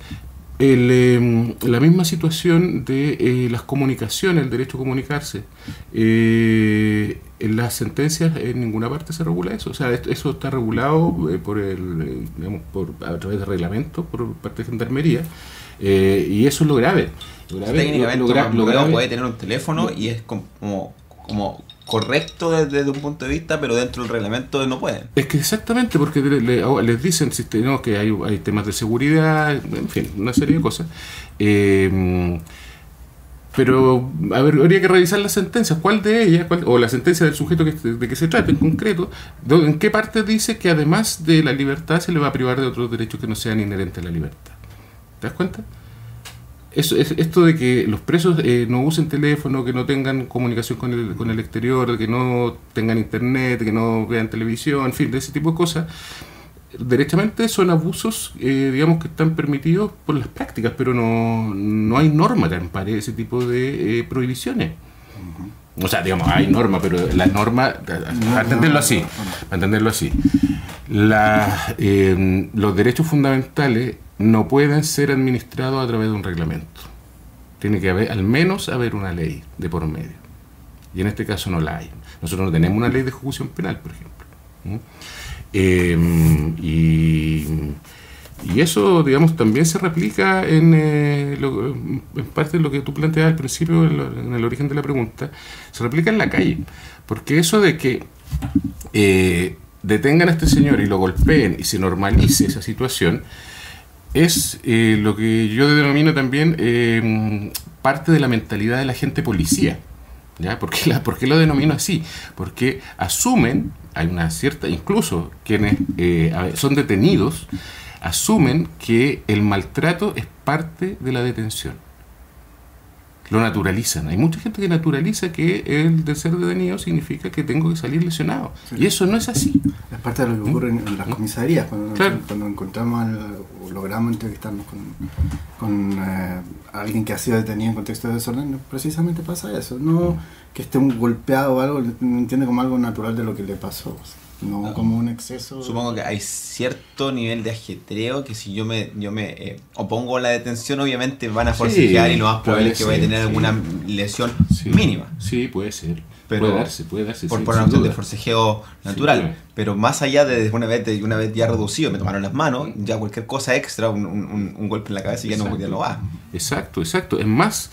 la misma situación de las comunicaciones, el derecho a comunicarse, en las sentencias en ninguna parte se regula eso. O sea, eso está regulado a través de reglamento por parte de Gendarmería, y eso es lo grave. Técnicamente lo grave puede tener un teléfono y es como correcto desde un punto de vista, pero dentro del reglamento no pueden. Es que exactamente, porque les dicen que hay temas de seguridad, en fin, una serie de cosas. Pero, a ver, habría que revisar las sentencias. ¿Cuál de ellas, o la sentencia del sujeto de que se trata en concreto, en qué parte dice que además de la libertad se le va a privar de otros derechos que no sean inherentes a la libertad? ¿Te das cuenta? Esto de que los presos no usen teléfono, que no tengan comunicación con el exterior, que no tengan internet, que no vean televisión, en fin, de ese tipo de cosas, derechamente son abusos, digamos, que están permitidos por las prácticas, pero no hay norma que ampare ese tipo de prohibiciones. O sea, digamos, hay norma, pero la norma, para entenderlo así, los derechos fundamentales no pueden ser administrados a través de un reglamento. Tiene que al menos haber una ley de por medio. Y en este caso no la hay. Nosotros no tenemos una ley de ejecución penal, por ejemplo. Y eso, digamos, también se replica en parte de lo que tú planteabas al principio, en el origen de la pregunta, se replica en la calle. Porque eso de que detengan a este señor y lo golpeen y se normalice esa situación, es lo que yo denomino también parte de la mentalidad de la gente policía. ¿Ya? ¿Por qué lo denomino así? Porque asumen, hay una cierta, incluso quienes son detenidos, asumen que el maltrato es parte de la detención. lo naturalizan. Hay mucha gente que naturaliza que el de ser detenido significa que tengo que salir lesionado. Sí. Y eso no es así. Es parte de lo que ocurre en las comisarías, cuando encontramos o logramos entrevistarnos con alguien que ha sido detenido en contexto de desorden, precisamente pasa eso. No que esté un golpeado o algo, no entiende como algo natural de lo que le pasó. No como un exceso. Supongo que hay cierto nivel de ajetreo que si yo me opongo a la detención, obviamente van a forcejear y lo más probable es que vaya a tener alguna lesión mínima. Sí, puede ser. Pero puede darse. Por una cuestión de forcejeo natural. Pero más allá de una vez ya reducido, me tomaron las manos, ya cualquier cosa extra, un golpe en la cabeza ya no va. Exacto. Es más,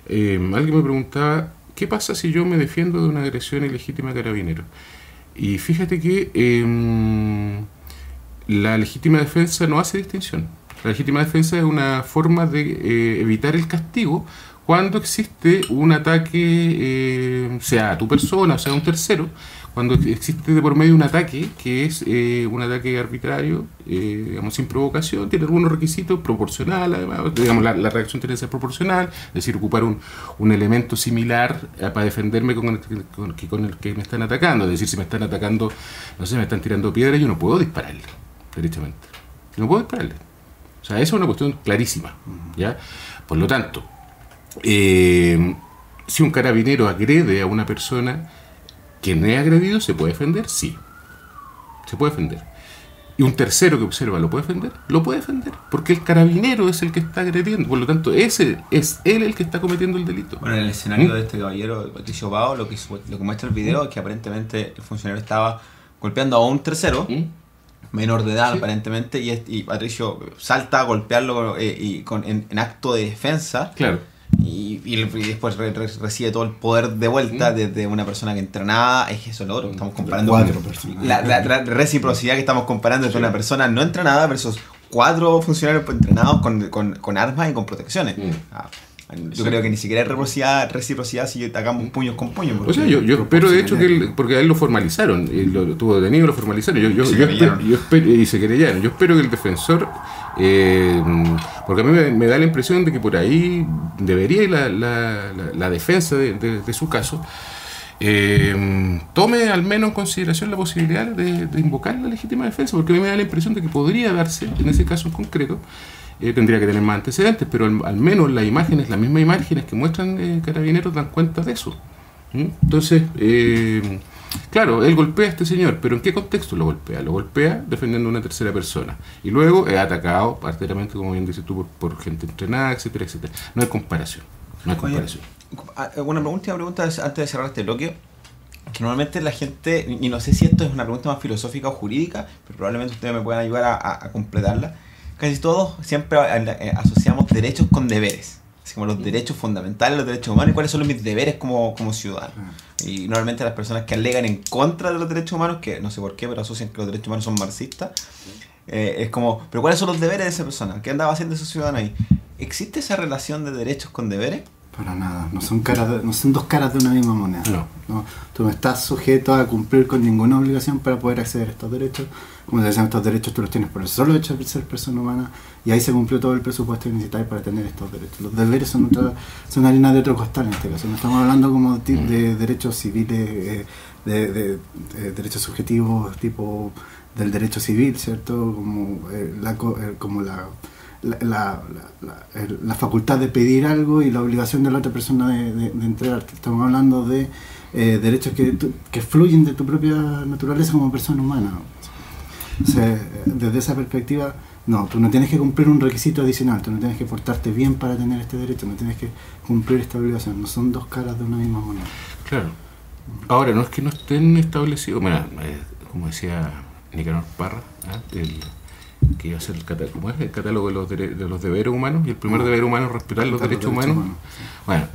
alguien me preguntaba, ¿qué pasa si yo me defiendo de una agresión ilegítima a carabinero? Y fíjate que la legítima defensa no hace distinción. La legítima defensa es una forma de evitar el castigo cuando existe un ataque, sea a tu persona o sea a un tercero, cuando existe de por medio un ataque que es un ataque arbitrario, digamos sin provocación, tiene algunos requisitos, proporcional además, digamos la reacción tiene que ser proporcional, es decir, ocupar un elemento similar para defenderme con el que me están atacando, es decir, si me están atacando, no sé, me están tirando piedras, yo no puedo dispararle, derechamente, no puedo dispararle, o sea, eso es una cuestión clarísima, ¿ya? Por lo tanto, si un carabinero agrede a una persona, quien es agredido se puede defender, sí, se puede defender. Y un tercero que observa, ¿lo puede defender? Lo puede defender, porque el carabinero es el que está agrediendo, por lo tanto, es él el que está cometiendo el delito. Bueno, en el escenario de este caballero, Patricio Pao, lo que muestra el video es que aparentemente el funcionario estaba golpeando a un tercero, menor de edad aparentemente, y Patricio salta a golpearlo en acto de defensa. Claro. Y después recibe todo el poder de vuelta desde una persona que entrenada. Es eso lo otro que estamos comparando. 4 personas. La reciprocidad que estamos comparando entre una persona no entrenada versus 4 funcionarios entrenados con armas y con protecciones. Yo creo que ni siquiera hay reciprocidad si atacamos puños con puños. O sea, yo espero de hecho porque a él lo formalizaron, lo tuvo detenido, lo formalizaron. Yo espero, y se querellaron. Yo espero que el defensor, porque a mí me da la impresión de que por ahí debería ir la defensa de su caso, tome al menos en consideración la posibilidad de invocar la legítima defensa, porque a mí me da la impresión de que podría darse, en ese caso en concreto, tendría que tener más antecedentes, pero al menos las mismas imágenes que muestran carabineros dan cuenta de eso. Entonces, claro, él golpea a este señor, pero ¿en qué contexto lo golpea? Lo golpea defendiendo a una tercera persona. Y luego es atacado, parcialmente, como bien dices tú, por gente entrenada, etcétera, etcétera. No hay comparación. Una última pregunta antes de cerrar este bloque. Que normalmente la gente, y no sé si esto es una pregunta más filosófica o jurídica, pero probablemente ustedes me puedan ayudar a completarla. Casi todos siempre asociamos derechos con deberes, así como los derechos fundamentales, los derechos humanos, y cuáles son mis deberes como ciudadano. Y normalmente las personas que alegan en contra de los derechos humanos, que no sé por qué, pero asocian que los derechos humanos son marxistas, es como, ¿pero cuáles son los deberes de esa persona? ¿Qué andaba haciendo ese ciudadano ahí? ¿Existe esa relación de derechos con deberes? Para nada, no son dos caras de una misma moneda. No, tú no estás sujeto a cumplir con ninguna obligación para poder acceder a estos derechos. Como te decían, estos derechos tú los tienes por el solo hecho de ser persona humana, y ahí se cumplió todo el presupuesto que necesitáis para tener estos derechos. Los deberes son una harina de otro costal en este caso. No estamos hablando como de derechos civiles, de derechos subjetivos, tipo del derecho civil, ¿cierto? Como la facultad de pedir algo y la obligación de la otra persona de entregarte. Estamos hablando de derechos que fluyen de tu propia naturaleza como persona humana. O sea, desde esa perspectiva, no, tú no tienes que cumplir un requisito adicional, tú no tienes que portarte bien para tener este derecho, no tienes que cumplir esta obligación, no son dos caras de una misma moneda. Claro. Ahora, no es que no estén establecidos, bueno, como decía Nicanor Parra, que iba a ser el catálogo de los deberes humanos, y el primer deber humano es respetar los derechos humanos. Bueno,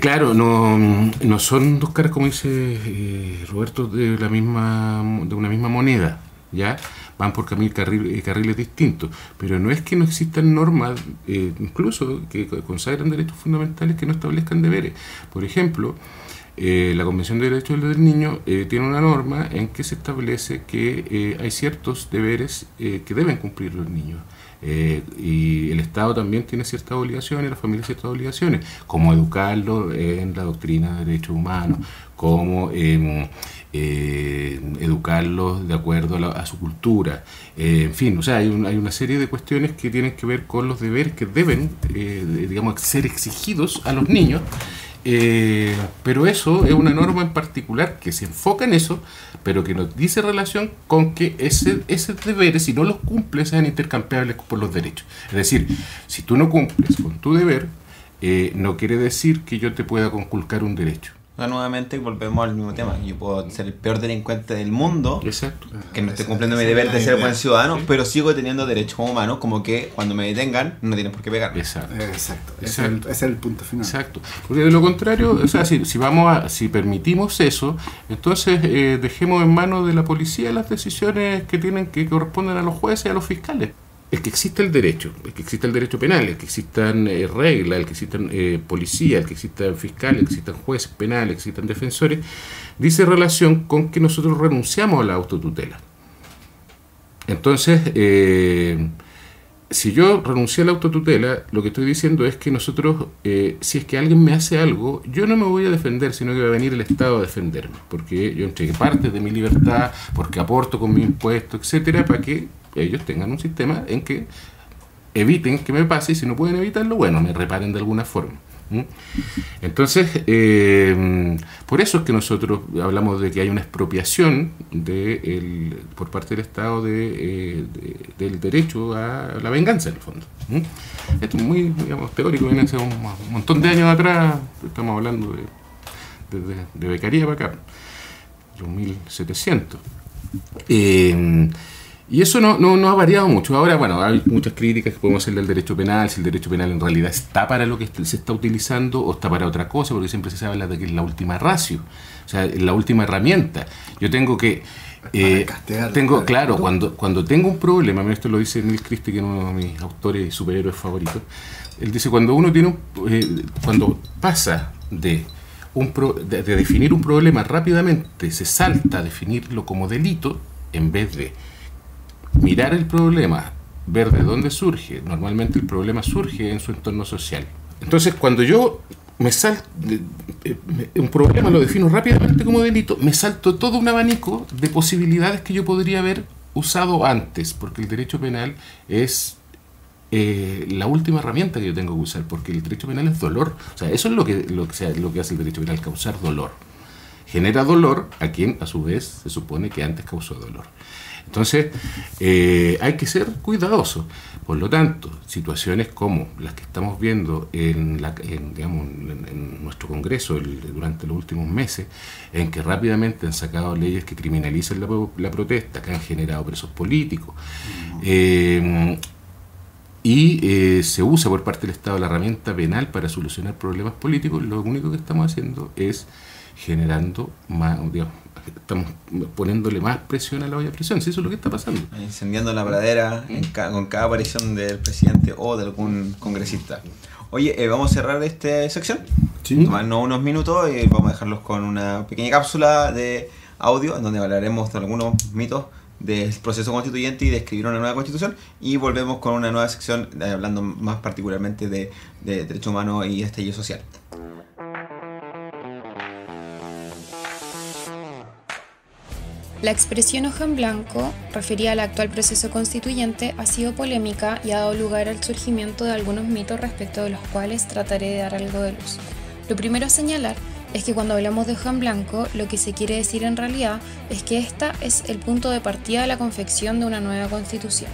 claro, no son dos caras, como dice Roberto, de una misma moneda, ¿ya? Van por carriles distintos, pero no es que no existan normas, incluso que consagran derechos fundamentales que no establezcan deberes. Por ejemplo, la Convención de Derechos del Niño tiene una norma en que se establece que hay ciertos deberes que deben cumplir los niños. Y el Estado también tiene ciertas obligaciones, la familia ciertas obligaciones, como educarlo en la doctrina de derechos humanos, como educarlos de acuerdo a su cultura, en fin, o sea, hay una serie de cuestiones que tienen que ver con los deberes que deben, digamos, ser exigidos a los niños. Pero eso es una norma en particular que se enfoca en eso, pero que nos dice relación con que esos deberes, si no los cumples, sean intercambiables por los derechos. Es decir, si tú no cumples con tu deber, no quiere decir que yo te pueda conculcar un derecho. Nuevamente volvemos al mismo tema. Yo puedo ser el peor delincuente del mundo, Exacto, que no estoy cumpliendo mi deber de ser buen ciudadano, pero sigo teniendo derechos humanos, como que cuando me detengan no tienen por qué pegarme. Exacto. Ese es el punto final. Exacto. Porque de lo contrario, o sea, si permitimos eso, entonces dejemos en manos de la policía las decisiones que corresponden a los jueces y a los fiscales. El que exista el derecho penal, el que existan reglas, el que existan policías, el que existan fiscales, el que existan jueces penales, el que existan defensores, dice relación con que nosotros renunciamos a la autotutela. Entonces, si yo renuncié a la autotutela, lo que estoy diciendo es que nosotros, si es que alguien me hace algo, yo no me voy a defender, sino que va a venir el Estado a defenderme, porque yo entregué parte de mi libertad, porque aporto con mi impuesto, etcétera, para que ellos tengan un sistema en que eviten que me pase, y si no pueden evitarlo, bueno, me reparen de alguna forma. Entonces, por eso es que nosotros hablamos de que hay una expropiación por parte del Estado del derecho a la venganza, en el fondo. Esto es muy, digamos, teórico, viene hace un montón de años atrás, estamos hablando de Beccaria para acá, los 1700. Y eso no ha variado mucho. Ahora, bueno, hay muchas críticas que podemos hacerle al derecho penal, si el derecho penal en realidad está para lo que se está utilizando o está para otra cosa, porque siempre se habla de que es la última ratio, o sea, la última herramienta. Yo tengo que... claro, cuando tengo un problema, esto lo dice Neil Christie, que es uno de mis autores y superhéroes favoritos, él dice, cuando uno tiene cuando pasa de definir un problema rápidamente, se salta a definirlo como delito, en vez de mirar el problema, ver de dónde surge. Normalmente el problema surge en su entorno social. Entonces, cuando yo me salto un problema, lo defino rápidamente como delito, me salto todo un abanico de posibilidades que yo podría haber usado antes, porque el derecho penal es la última herramienta que yo tengo que usar, porque el derecho penal es dolor. O sea, eso es lo que hace el derecho penal, causar dolor. Genera dolor a quien, a su vez, se supone que antes causó dolor. Entonces, hay que ser cuidadosos. Por lo tanto, situaciones como las que estamos viendo en nuestro Congreso durante los últimos meses, en que rápidamente han sacado leyes que criminalizan la protesta, que han generado presos políticos, y se usa por parte del Estado la herramienta penal para solucionar problemas políticos, lo único que estamos haciendo es generando más, estamos poniéndole más presión a la olla de presión. ¿Sí? Eso es lo que está pasando. Incendiando la pradera con cada aparición del presidente o de algún congresista. Oye, vamos a cerrar esta sección. Sí. Tomarnos unos minutos y vamos a dejarlos con una pequeña cápsula de audio en donde hablaremos de algunos mitos del proceso constituyente y de escribir una nueva constitución, y volvemos con una nueva sección hablando más particularmente de derechos humanos y estallido social. La expresión hoja en blanco, referida al actual proceso constituyente, ha sido polémica y ha dado lugar al surgimiento de algunos mitos respecto de los cuales trataré de dar algo de luz. Lo primero a señalar es que cuando hablamos de hoja en blanco, lo que se quiere decir en realidad es que esta es el punto de partida de la confección de una nueva constitución.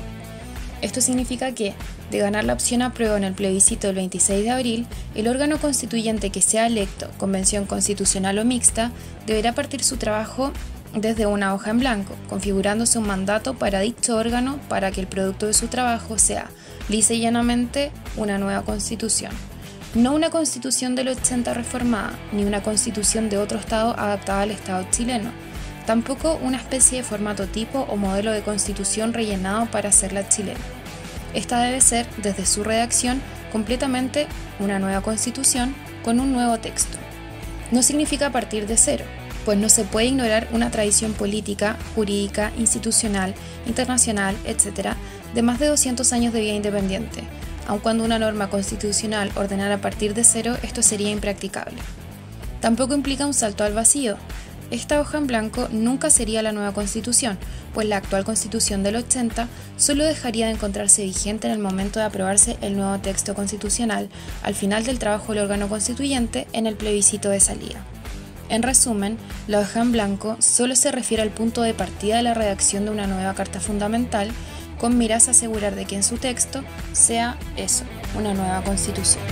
Esto significa que, de ganar la opción apruebo en el plebiscito del 26 de abril, el órgano constituyente que sea electo, convención constitucional o mixta, deberá partir su trabajo desde una hoja en blanco, configurándose un mandato para dicho órgano para que el producto de su trabajo sea, lisa y llanamente, una nueva constitución. No una constitución del 80 reformada, ni una constitución de otro estado adaptada al estado chileno, tampoco una especie de formato tipo o modelo de constitución rellenado para hacerla chilena. Esta debe ser, desde su redacción, completamente una nueva constitución con un nuevo texto. no significa partir de cero, pues no se puede ignorar una tradición política, jurídica, institucional, internacional, etc., de más de 200 años de vida independiente. Aun cuando una norma constitucional ordenara partir de cero, esto sería impracticable. Tampoco implica un salto al vacío. Esta hoja en blanco nunca sería la nueva Constitución, pues la actual Constitución del 80 solo dejaría de encontrarse vigente en el momento de aprobarse el nuevo texto constitucional, al final del trabajo del órgano constituyente en el plebiscito de salida. En resumen, la hoja en blanco solo se refiere al punto de partida de la redacción de una nueva Carta Fundamental, con miras a asegurar de que en su texto sea eso, una nueva Constitución.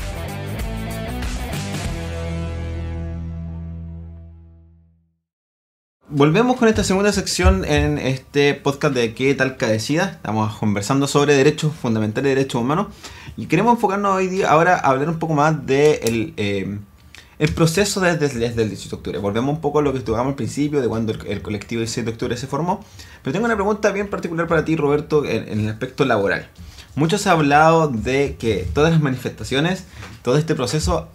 Volvemos con esta segunda sección en este podcast de ¿Qué tal Cadecida? Estamos conversando sobre derechos fundamentales y derechos humanos y queremos enfocarnos hoy día ahora a hablar un poco más de el proceso desde el 18 de octubre. Volvemos un poco a lo que estuvimos al principio, de cuando el colectivo 17 de octubre se formó. Pero tengo una pregunta bien particular para ti, Roberto, en el aspecto laboral. Mucho se ha hablado de que todas las manifestaciones, todo este proceso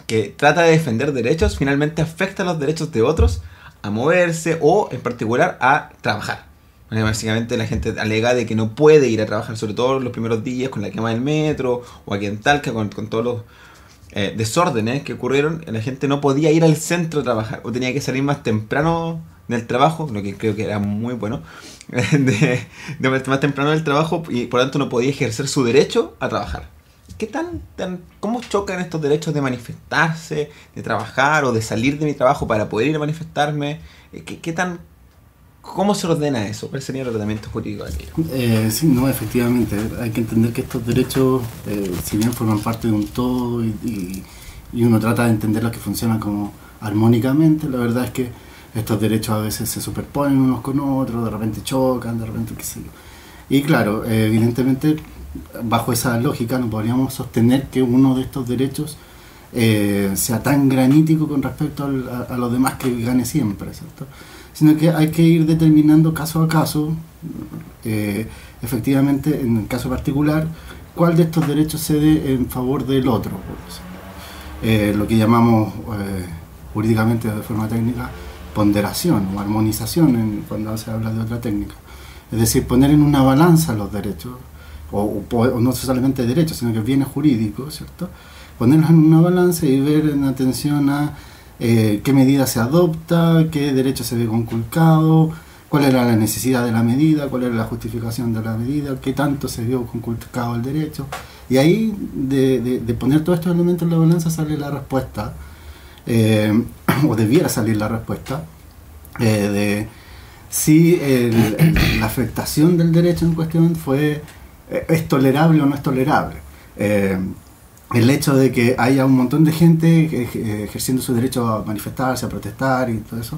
que trata de defender derechos, finalmente afecta los derechos de otros a moverse o en particular a trabajar. Básicamente la gente alega de que no puede ir a trabajar, sobre todo los primeros días con la quema del metro o aquí en Talca con todos los desórdenes que ocurrieron. La gente no podía ir al centro a trabajar o tenía que salir más temprano del trabajo, lo que creo que era muy bueno, más temprano del trabajo y por lo tanto no podía ejercer su derecho a trabajar. ¿Cómo chocan estos derechos de manifestarse, de trabajar o de salir de mi trabajo para poder ir a manifestarme? ¿Cómo se ordena eso? ¿Cuál sería el ordenamiento jurídico de aquello? Sí, no, efectivamente. Hay que entender que estos derechos, si bien forman parte de un todo y uno trata de entender los que funcionan como armónicamente, la verdad es que estos derechos a veces se superponen unos con otros, de repente chocan, de repente qué sé yo. Y claro, evidentemente, bajo esa lógica no podríamos sostener que uno de estos derechos sea tan granítico con respecto a los demás que gane siempre, ¿cierto? Sino que hay que ir determinando caso a caso, efectivamente, en el caso particular, cuál de estos derechos se dé en favor del otro. Lo que llamamos jurídicamente de forma técnica ponderación o armonización cuando se habla de otra técnica. Es decir, poner en una balanza los derechos, o no solamente derechos, sino que bienes jurídicos, ¿cierto? Ponerlos en una balanza y ver en atención a qué medida se adopta, qué derecho se ve conculcado, cuál era la necesidad de la medida, cuál era la justificación de la medida, qué tanto se vio conculcado el derecho. Y ahí, de poner todos estos elementos en la balanza, sale la respuesta, o debiera salir la respuesta, de si la afectación del derecho en cuestión es tolerable o no es tolerable. El hecho de que haya un montón de gente ejerciendo su derecho a manifestarse, a protestar y todo eso,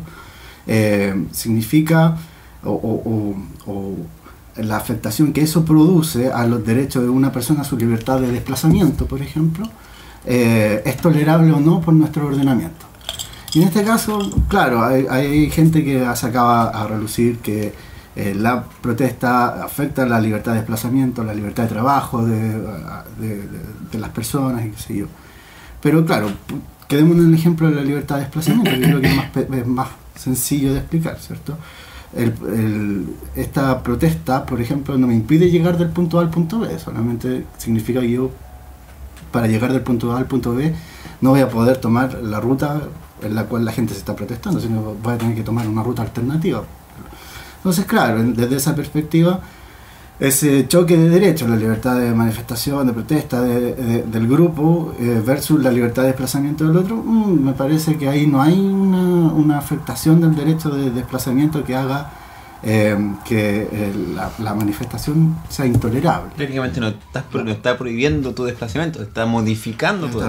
significa o la afectación que eso produce a los derechos de una persona, a su libertad de desplazamiento, por ejemplo, es tolerable o no por nuestro ordenamiento. Y en este caso, claro, hay gente que sacaba a relucir que la protesta afecta la libertad de desplazamiento, la libertad de trabajo de las personas y qué sé yo. Pero claro, quedémonos en el ejemplo de la libertad de desplazamiento, que creo que es más sencillo de explicar, ¿cierto? Esta protesta, por ejemplo, no me impide llegar del punto A al punto B, solamente significa que yo, para llegar del punto A al punto B, no voy a poder tomar la ruta en la cual la gente se está protestando, sino voy a tener que tomar una ruta alternativa. Entonces, claro, desde esa perspectiva, ese choque de derechos, la libertad de manifestación, de protesta del grupo versus la libertad de desplazamiento del otro, me parece que ahí no hay una afectación del derecho de desplazamiento que haga que la manifestación sea intolerable. Técnicamente no está prohibiendo tu desplazamiento, está modificando tu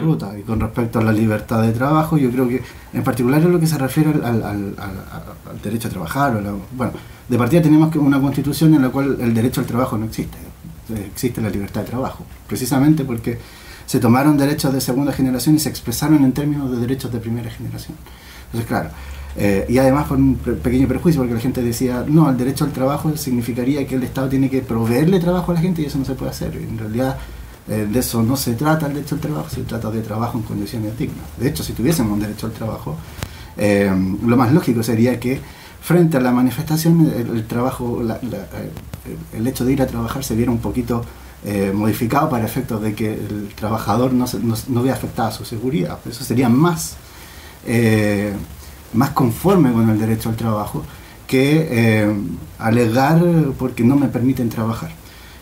ruta. Y con respecto a la libertad de trabajo, yo creo que en particular es lo que se refiere al derecho a trabajar. Bueno, de partida tenemos una constitución en la cual el derecho al trabajo no existe. Existe la libertad de trabajo, precisamente porque se tomaron derechos de segunda generación y se expresaron en términos de derechos de primera generación. Entonces, claro, y además por un pequeño perjuicio, porque la gente decía, no, el derecho al trabajo significaría que el Estado tiene que proveerle trabajo a la gente y eso no se puede hacer. En realidad De eso no se trata el derecho al trabajo, se trata de trabajo en condiciones dignas. De hecho, si tuviésemos un derecho al trabajo, lo más lógico sería que frente a la manifestación el trabajo, el hecho de ir a trabajar se viera un poquito modificado para efectos de que el trabajador no vea afectada su seguridad. Eso sería más conforme con el derecho al trabajo que alegar porque no me permiten trabajar.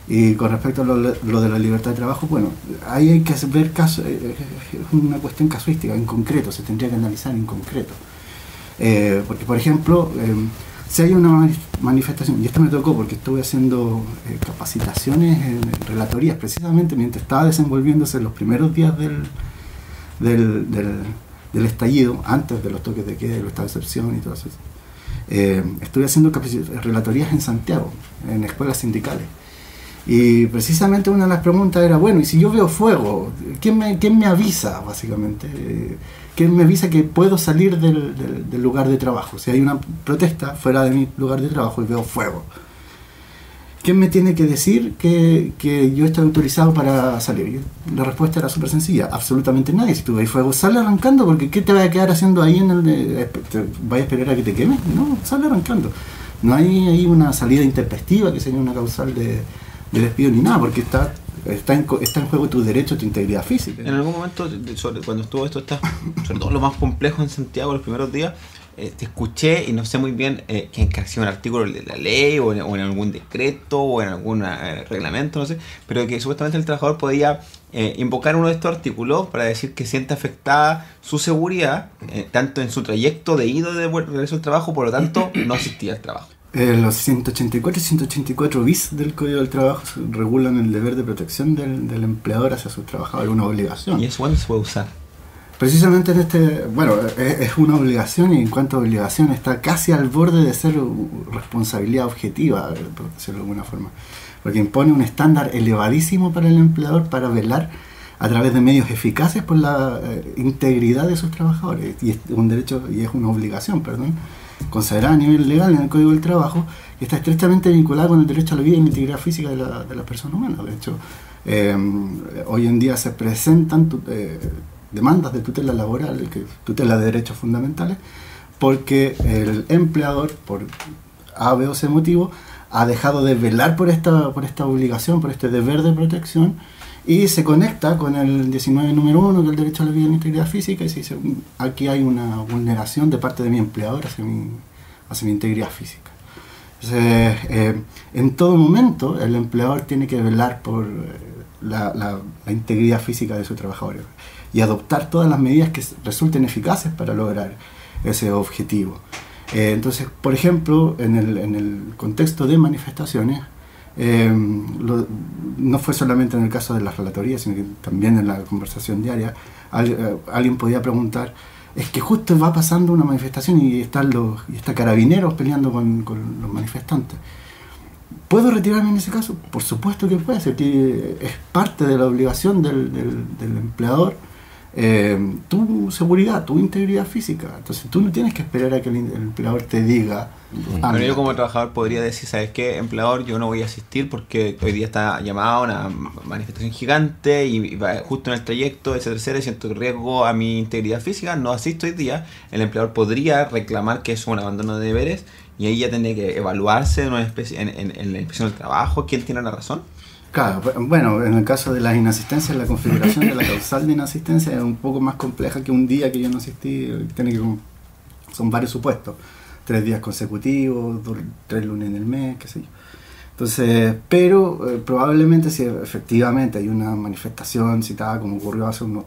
Y con respecto a lo de la libertad de trabajo, bueno, ahí hay que ver casos, es una cuestión casuística, en concreto, se tendría que analizar en concreto. Porque, por ejemplo, si hay una manifestación, y esto me tocó porque estuve haciendo capacitaciones en relatorías, precisamente mientras estaba desenvolviéndose los primeros días del estallido, antes de los toques de queda, los estados de excepción y todo eso. Estuve haciendo relatorías en Santiago, en escuelas sindicales. Y precisamente una de las preguntas era, bueno, y si yo veo fuego, ¿quién me avisa, básicamente? ¿Quién me avisa que puedo salir del lugar de trabajo? Si hay una protesta fuera de mi lugar de trabajo y veo fuego, ¿quién me tiene que decir que yo estoy autorizado para salir? La respuesta era súper sencilla, absolutamente nadie. Si tú ves fuego, sale arrancando, porque ¿qué te vas a quedar haciendo ahí ¿te vas a esperar a que te quemes? No, sale arrancando. No hay ahí una salida intempestiva que sería una causal de despido ni nada, porque está en juego tu derecho, tu integridad física. En algún momento, cuando estuvo esto, sobre todo lo más complejo en Santiago los primeros días, te escuché y no sé muy bien que en un artículo de la ley o en algún decreto o en algún reglamento, no sé, pero que supuestamente el trabajador podía invocar uno de estos artículos para decir que siente afectada su seguridad, tanto en su trayecto de ida de regreso al trabajo, por lo tanto no asistía al trabajo. Los 184 y 184 bis del Código del Trabajo regulan el deber de protección del empleador hacia sus trabajadores, una obligación. ¿Y eso cuándo se puede usar? Precisamente es una obligación, y en cuanto a obligación está casi al borde de ser responsabilidad objetiva, por decirlo de alguna forma, porque impone un estándar elevadísimo para el empleador para velar a través de medios eficaces por la integridad de sus trabajadores, y es un derecho, y es una obligación, consagrada a nivel legal en el Código del Trabajo, que está estrechamente vinculada con el derecho a la vida y la integridad física de la persona humana. De hecho, hoy en día se presentan demandas de tutela laboral, tutela de derechos fundamentales, porque el empleador, por A, B o C motivo, ha dejado de velar por esta obligación, por este deber de protección, y se conecta con el 19 número 1, que es el derecho a la vida y la integridad física, y se dice, aquí hay una vulneración de parte de mi empleador hacia mi integridad física. Entonces, en todo momento el empleador tiene que velar por la integridad física de sus trabajadores y adoptar todas las medidas que resulten eficaces para lograr ese objetivo. Entonces, por ejemplo, en el contexto de manifestaciones, no fue solamente en el caso de las relatorías, sino que también en la conversación diaria, alguien podía preguntar, es que justo va pasando una manifestación y está Carabineros peleando con los manifestantes. ¿Puedo retirarme en ese caso? Por supuesto que puede ser, que es parte de la obligación del empleador tu seguridad, tu integridad física. Entonces tú no tienes que esperar a que el empleador te diga. Pero yo como trabajador podría decir, ¿sabes qué, empleador? Yo no voy a asistir porque hoy día está llamada una manifestación gigante y va justo en el trayecto, etcétera, y siento riesgo a mi integridad física, no asisto hoy día. El empleador podría reclamar que es un abandono de deberes y ahí ya tendría que evaluarse en la inspección del trabajo quién tiene la razón. Claro, bueno, en el caso de las inasistencias, la configuración de la causal de inasistencia es un poco más compleja que un día que yo no asistí. Son varios supuestos, 3 días consecutivos, 3 lunes en el mes, qué sé yo. Entonces, pero probablemente si efectivamente hay una manifestación citada como ocurrió hace un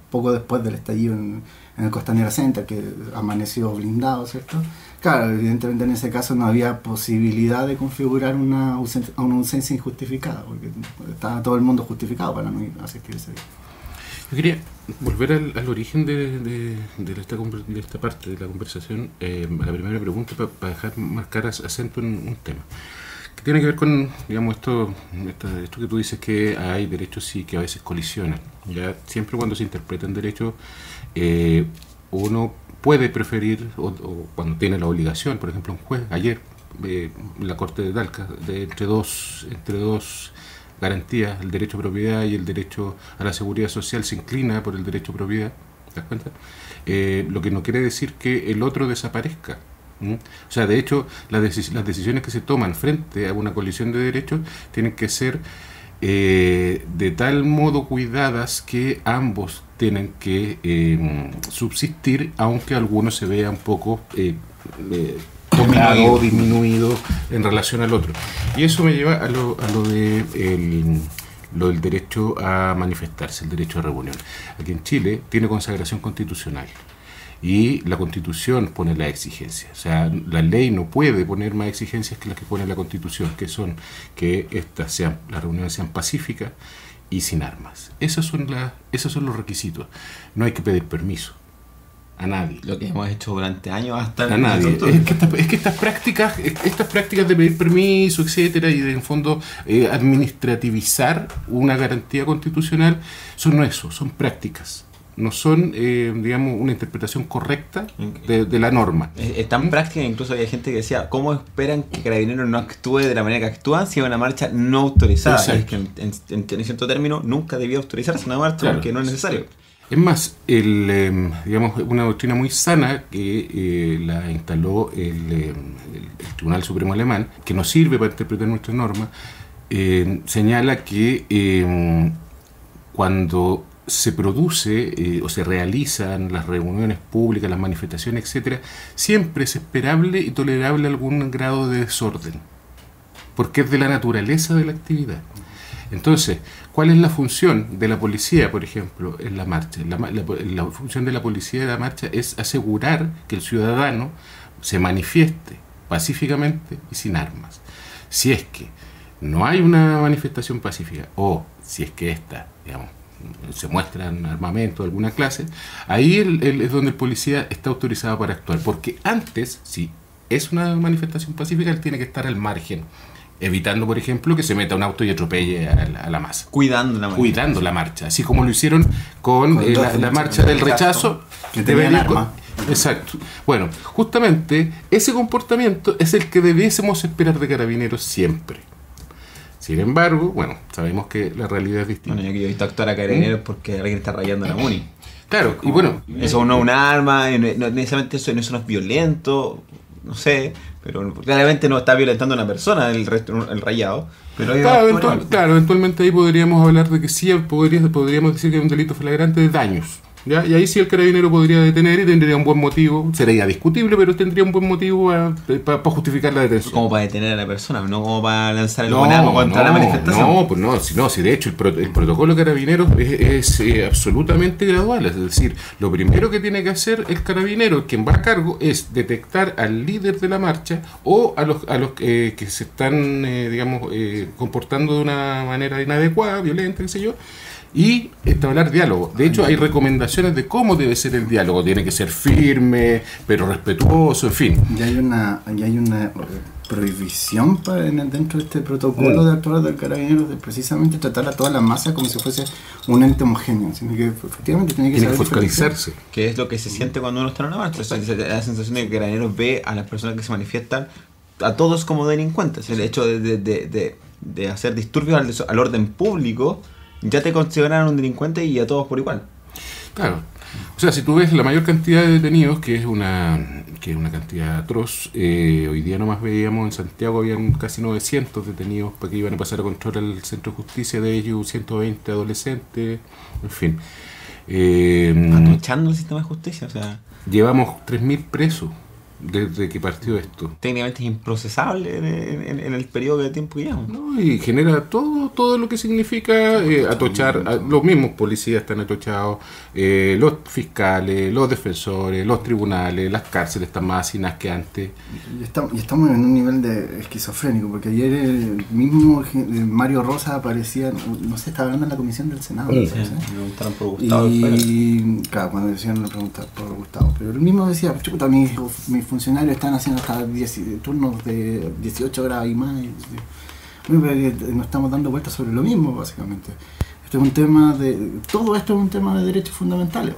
poco después del estallido en el Costanera Center, que amaneció blindado, ¿cierto? Claro, evidentemente en ese caso no había posibilidad de configurar una ausencia injustificada, porque estaba todo el mundo justificado para no ir a asistir ese día. Yo quería volver al origen de esta parte de la conversación, a la primera pregunta, para dejar marcar acento en un tema que tiene que ver con, digamos, esto que tú dices, que hay derechos sí que a veces colisionan. Ya siempre cuando se interpretan derechos, uno puede preferir, o cuando tiene la obligación, por ejemplo un juez, ayer la Corte de Talca, entre dos garantías, el derecho a propiedad y el derecho a la seguridad social se inclina por el derecho a propiedad, ¿te das cuenta? Lo que no quiere decir que el otro desaparezca. O sea, de hecho, las decisiones que se toman frente a una colisión de derechos tienen que ser de tal modo cuidadas que ambos tienen que subsistir, aunque alguno se vea un poco dominado o disminuido en relación al otro. Y eso me lleva a lo del derecho a manifestarse, el derecho a reunión. Aquí en Chile tiene consagración constitucional y la Constitución pone las exigencias. O sea, la ley no puede poner más exigencias que las que pone la Constitución, que son que las reuniones sean pacíficas y sin armas. Esos son los requisitos. No hay que pedir permiso a nadie. Lo que hemos hecho durante años hasta a nadie. Es que estas prácticas de pedir permiso, etcétera, y de en fondo administrativizar una garantía constitucional son prácticas. No son, digamos, una interpretación correcta de la norma. Es tan práctica que incluso había gente que decía, ¿cómo esperan que Carabineros no actúe de la manera que actúan si es una marcha no autorizada? Es que en cierto término nunca debía autorizarse una marcha, claro, porque no es necesario. Es más, digamos, una doctrina muy sana que la instaló el Tribunal Supremo Alemán, que nos sirve para interpretar nuestras normas, señala que cuando se produce o se realizan las reuniones públicas, las manifestaciones, etcétera, siempre es esperable y tolerable algún grado de desorden, porque es de la naturaleza de la actividad. Entonces, ¿cuál es la función de la policía, por ejemplo, en la marcha? La función de la policía en la marcha es asegurar que el ciudadano se manifieste pacíficamente y sin armas. Si es que no hay una manifestación pacífica, o si es que esta, digamos, se muestran armamento de alguna clase, ahí es donde el policía está autorizado para actuar, porque antes, si es una manifestación pacífica, él tiene que estar al margen, evitando, por ejemplo, que se meta un auto y atropelle a la masa. Cuidando la marcha, así como lo hicieron con la marcha del rechazo. Que tenían arma. Exacto. Bueno, justamente ese comportamiento es el que debiésemos esperar de Carabineros siempre. Sin embargo, bueno, sabemos que la realidad es distinta. Bueno, yo he visto actuar a Carabineros porque alguien está rayando la MUNI. Claro, y bueno... Eso no es un arma, no necesariamente eso no es violento, no sé, pero claramente no está violentando a una persona el rayado. Pero claro, eventualmente ahí podríamos hablar de que sí podríamos decir que es un delito flagrante de daños. ¿Ya? Y ahí sí el carabinero podría detener y tendría un buen motivo, sería discutible, pero tendría un buen motivo para justificar la detención. Como para detener a la persona, no como para lanzar el arma contra la manifestación. Si de hecho el protocolo de carabineros es absolutamente gradual, es decir, lo primero que tiene que hacer el carabinero, quien va a cargo, es detectar al líder de la marcha o a los que se están, comportando de una manera inadecuada, violenta, qué sé yo, y establecer diálogo. De hecho, hay recomendaciones de cómo debe ser el diálogo. Tiene que ser firme, pero respetuoso, en fin. Y hay una prohibición dentro de este protocolo de actuar del carabinero de precisamente tratar a toda la masa como si fuese un ente homogéneo, sino que efectivamente tiene que focalizarse. Que es lo que se siente cuando uno está en una marcha. O sea, la sensación de que el carabinero ve a las personas que se manifiestan a todos como delincuentes. El hecho de hacer disturbios al orden público, ya te consideran un delincuente y a todos por igual. Claro. O sea, si tú ves la mayor cantidad de detenidos, que es una cantidad atroz, hoy día nomás veíamos en Santiago habían casi 900 detenidos para que iban a pasar a control al centro de justicia, de ellos 120 adolescentes, en fin. Atochando el sistema de justicia, o sea... Llevamos 3.000 presos desde que partió esto. Técnicamente es improcesable en el periodo de tiempo que llevamos. No, y genera todo lo que significa atochar. Los mismos policías están atochados, los fiscales, los defensores, los tribunales, las cárceles están más hacinadas que antes. Y estamos en un nivel de esquizofrénico, porque ayer el mismo Mario Rosa aparecía, no sé, estaba hablando en la comisión del Senado. Sí, me preguntaron por Gustavo. Y claro, cuando decían me preguntaban por Gustavo, pero él mismo decía, chuta, mis funcionarios están haciendo hasta turnos de 18 horas y más. No estamos dando vueltas sobre lo mismo, básicamente. Este es un tema todo esto es un tema de derechos fundamentales.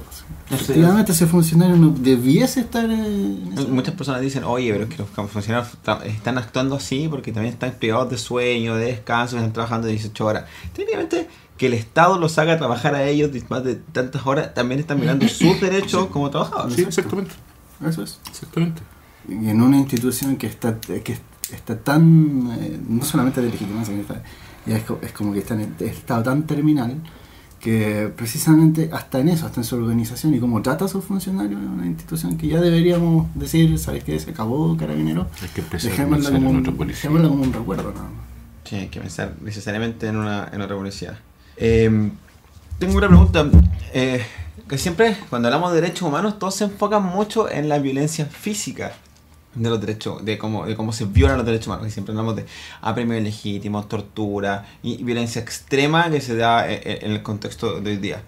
Efectivamente, ese funcionario no debiese estar Muchas personas dicen, oye, pero es que los funcionarios están actuando así porque también están privados de sueño, de descanso, están trabajando 18 horas. Técnicamente, que el Estado los haga trabajar a ellos más de tantas horas, también están mirando sus derechos como trabajadores. Sí, exactamente. Eso es. Exactamente. Y en una institución que está tan, no solamente de legitimancia, es como que está en estado tan terminal, que precisamente hasta en eso, hasta en su organización y cómo trata a sus funcionarios, es una institución que ya deberíamos decir, ¿sabes qué? Se acabó, Carabineros. Hay que empezar Dejémosla como un recuerdo, nada más. Sí, hay que pensar necesariamente en otra policía. Tengo una pregunta. Que siempre, cuando hablamos de derechos humanos, todos se enfocan mucho en la violencia física de los derechos, de cómo se violan los derechos humanos. Y siempre hablamos de apremios ilegítimos, tortura y violencia extrema que se da en el contexto de hoy día.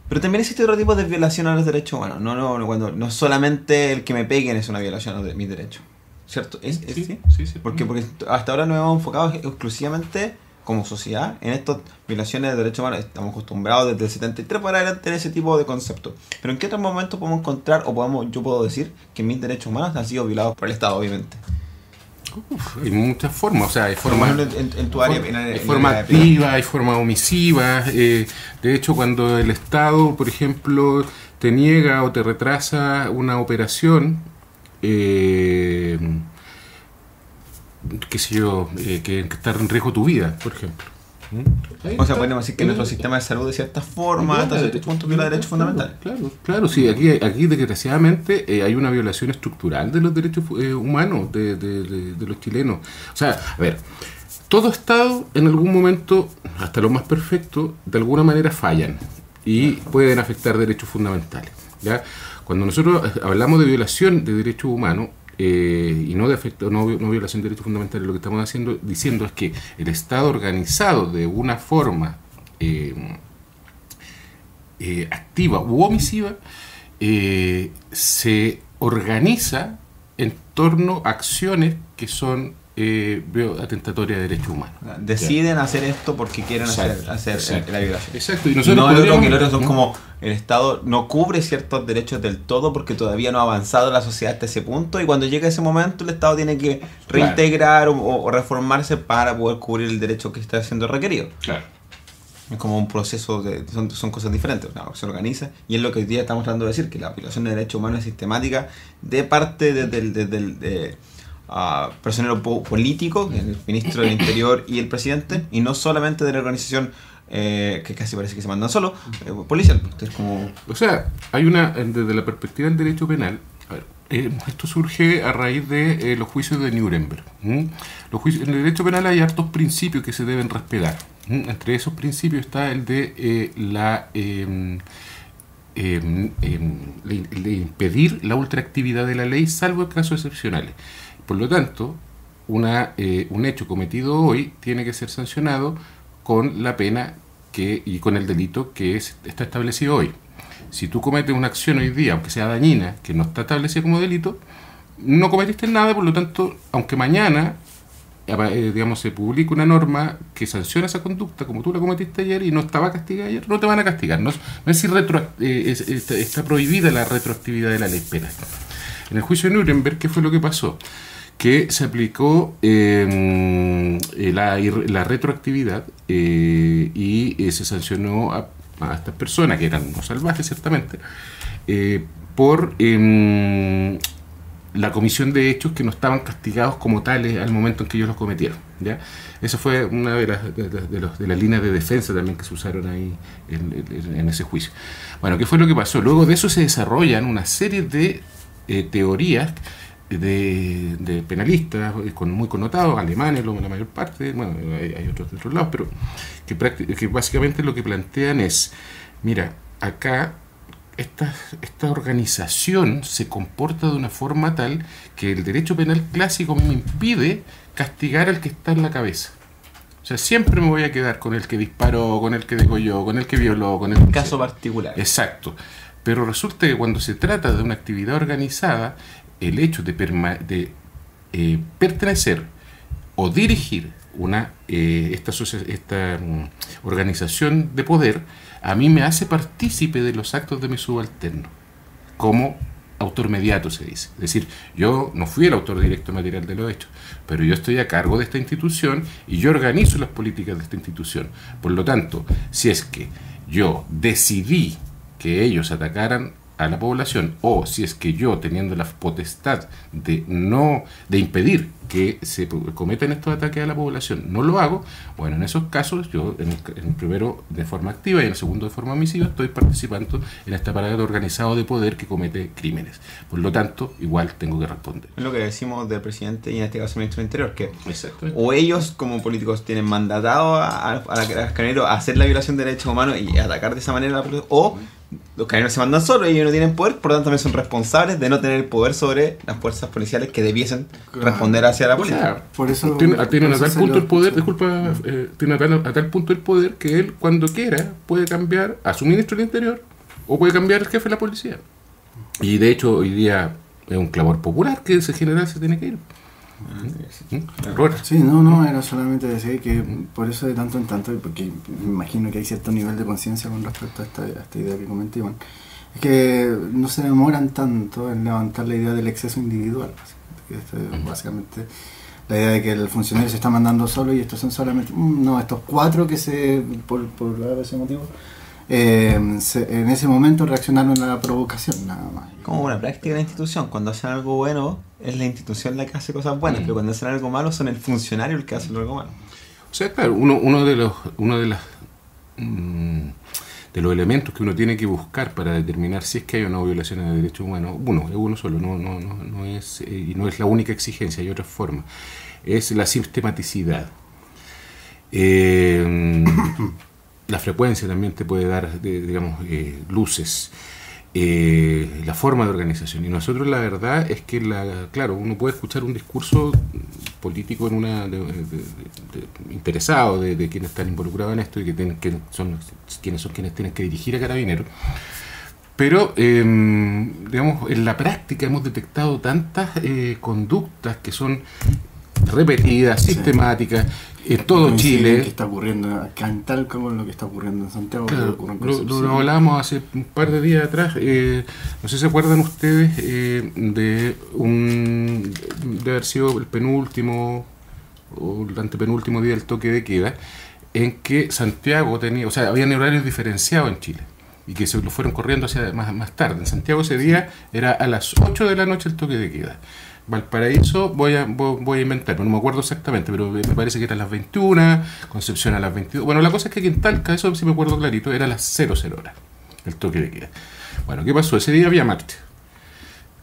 Pero también existe otro tipo de violación a los derechos humanos. No solamente el que me peguen es una violación de mis derechos. ¿Cierto? Sí. Porque hasta ahora nos hemos enfocado exclusivamente como sociedad en estas violaciones de derechos humanos. Estamos acostumbrados desde el 73 para adelante en ese tipo de conceptos. Pero ¿en qué otros momentos podemos encontrar yo puedo decir que mis derechos humanos han sido violados por el Estado, obviamente? Hay muchas formas, o sea, hay formas en tu área, hay forma activa, hay formas omisivas. De hecho, cuando el Estado, por ejemplo, te niega o te retrasa una operación, qué sé yo, que está en riesgo tu vida, por ejemplo. O sea, podemos decir que nuestro sistema de salud de cierta forma hasta cierto punto viola derechos fundamentales. Claro, sí, aquí desgraciadamente hay una violación estructural de los derechos humanos de los chilenos. O sea, a ver, todo Estado en algún momento, hasta lo más perfecto, de alguna manera fallan y pueden afectar derechos fundamentales, ¿ya? Cuando nosotros hablamos de violación de derechos humanos, y no violación de derechos fundamentales, lo que estamos diciendo es que el Estado organizado de una forma activa u omisiva se organiza en torno a acciones que son atentatorias de derechos humanos. Deciden hacer esto porque quieren hacer la violación. Exacto. Y nosotros que los otros son como el Estado no cubre ciertos derechos del todo porque todavía no ha avanzado la sociedad hasta ese punto, y cuando llega ese momento el Estado tiene que reintegrar o reformarse para poder cubrir el derecho que está siendo requerido. Claro. Es como un proceso, son cosas diferentes, ¿no? Se organiza, y es lo que hoy día estamos tratando de decir, que la violación de derechos humanos es sistemática de parte del personero político, el ministro del Interior y el presidente, y no solamente de la organización que casi parece que se mandan solo, policial. Es como... O sea, desde la perspectiva del derecho penal, a ver, esto surge a raíz de los juicios de Nuremberg. En el derecho penal hay hartos principios que se deben respetar. Entre esos principios está el de impedir la ultraactividad de la ley, salvo en casos excepcionales. Por lo tanto, un hecho cometido hoy tiene que ser sancionado con la pena y con el delito que está establecido hoy. Si tú cometes una acción hoy día, aunque sea dañina, que no está establecida como delito, no cometiste nada. Por lo tanto, aunque mañana se publique una norma que sanciona esa conducta como tú la cometiste ayer y no estaba castigada ayer, no te van a castigar. No es está prohibida la retroactividad de la ley penal. En el juicio de Nuremberg, ¿qué fue lo que pasó? Que se aplicó la retroactividad y se sancionó a estas personas, que eran unos salvajes ciertamente, por la comisión de hechos que no estaban castigados como tales al momento en que ellos los cometieron, ¿ya? Esa fue una de las líneas de defensa también que se usaron ahí en ese juicio. Bueno, ¿qué fue lo que pasó? Luego de eso se desarrollan una serie de teorías de penalistas muy connotados, alemanes la mayor parte, bueno, hay otros de otros lados, pero que básicamente lo que plantean es, mira, acá esta organización se comporta de una forma tal que el derecho penal clásico me impide castigar al que está en la cabeza. O sea, siempre me voy a quedar con el que disparó, con el que degolló, con el que violó, con el caso particular. Exacto. Pero resulta que cuando se trata de una actividad organizada, el hecho de pertenecer o dirigir esta organización de poder a mí me hace partícipe de los actos de mi subalterno, como autor mediato se dice. Es decir, yo no fui el autor directo material de los hechos, pero yo estoy a cargo de esta institución y yo organizo las políticas de esta institución. Por lo tanto, si es que yo decidí que ellos atacaran a la población, o si es que yo, teniendo la potestad de impedir que se cometan estos ataques a la población, no lo hago, bueno, en esos casos yo, en el primero de forma activa y en el segundo de forma omisiva, estoy participando en este aparato organizado de poder que comete crímenes. Por lo tanto, igual tengo que responder. Es lo que decimos del presidente y en este caso el ministro del Interior, que o ellos como políticos tienen mandatado a Carabineros a hacer la violación de derechos humanos y atacar de esa manera a la población, o los Carabineros se mandan solos y ellos no tienen poder, por lo tanto también son responsables de no tener el poder sobre las fuerzas policiales que debiesen responder hacia la policía. Claro. Por eso tiene a tal punto el poder, tiene a tal punto el poder que él cuando quiera puede cambiar a su ministro del Interior o puede cambiar al jefe de la policía. Y de hecho hoy día es un clamor popular que ese general se tiene que ir. Sí, no, era solamente decir que por eso de tanto en tanto, porque me imagino que hay cierto nivel de conciencia con respecto a esta idea que comenté, Iván, es que no se demoran tanto en levantar la idea del exceso individual. Básicamente la idea de que el funcionario se está mandando solo y estos son solamente estos 4 que por ese motivo en ese momento reaccionaron a la provocación, nada más. Como una práctica de la institución, cuando hacen algo bueno es la institución la que hace cosas buenas, pero cuando hacen algo malo son el funcionario el que hace algo malo. O sea, claro, uno de los elementos que uno tiene que buscar para determinar si es que hay una violación de derechos humanos, uno solo, no es, y no es la única exigencia, hay otras formas, es la sistematicidad. La frecuencia también te puede dar, luces. La forma de organización. Y nosotros la verdad es que, claro, uno puede escuchar un discurso político interesado de quienes están involucrados en esto y quienes son quienes tienen que dirigir a Carabineros. Pero, en la práctica hemos detectado tantas conductas que son repetidas, sistemáticas, en todo Chile. ¿Qué está ocurriendo acá en Talca con lo que está ocurriendo en Santiago? Claro, lo hablábamos hace un par de días atrás. No sé si se acuerdan ustedes de haber sido el penúltimo o el antepenúltimo día del toque de queda, en que Santiago tenía, o sea, habían horarios diferenciados en Chile y que se lo fueron corriendo hacia más tarde. En Santiago ese día era a las 8 de la noche el toque de queda. Valparaíso voy a inventar, no me acuerdo exactamente, pero me parece que era a las 21, Concepción a las 22. Bueno, la cosa es que aquí en Talca, eso sí me acuerdo clarito, era a las 00 horas el toque de queda. Bueno, ¿qué pasó? Ese día había marcha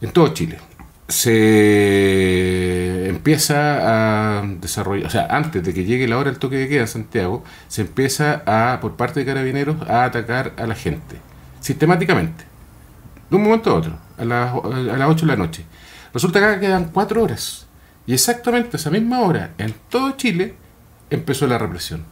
en todo Chile. Se empieza a desarrollar, o sea, antes de que llegue la hora del toque de queda en Santiago, se empieza por parte de Carabineros a atacar a la gente, sistemáticamente, de un momento a otro, a las 8 de la noche. Resulta que acá quedan 4 horas. Y exactamente a esa misma hora, en todo Chile, empezó la represión.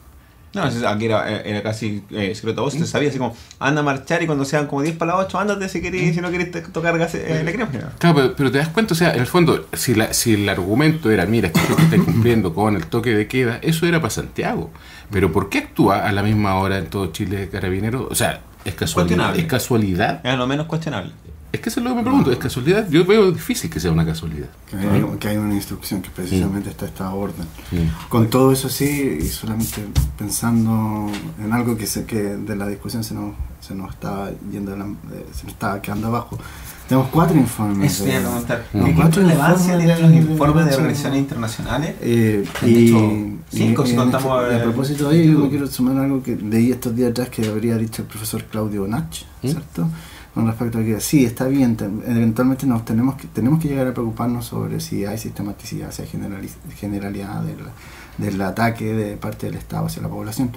No, aquí era casi secreto a voz, te sabía así como, anda a marchar y cuando sean como 10 para las 8, ándate si no querés tocar gas lacrimógeno. Claro, pero te das cuenta, o sea, en el fondo, si el argumento era, mira, que está cumpliendo con el toque de queda, eso era para Santiago. Pero ¿por qué actúa a la misma hora en todo Chile Carabineros? O sea, ¿es casualidad? ¿Es casualidad? Es lo menos cuestionable. Es que eso es lo que me pregunto, ¿es casualidad? Yo veo difícil que sea una casualidad. Que hay una instrucción que precisamente está esta orden. Con todo eso sí, y solamente pensando en algo que de la discusión se nos está yendo, se nos está quedando abajo. Tenemos 4 informes. Eso te iba a preguntar. ¿Qué relevancia tienen los informes de organizaciones internacionales? Y 5 si contamos. A propósito de ello, yo me quiero sumar algo que leí estos días atrás que habría dicho el profesor Claudio Nach, ¿cierto? Con respecto a que sí, está bien, eventualmente tenemos que llegar a preocuparnos sobre si hay sistematicidad, si hay generalidad del ataque de parte del Estado hacia la población.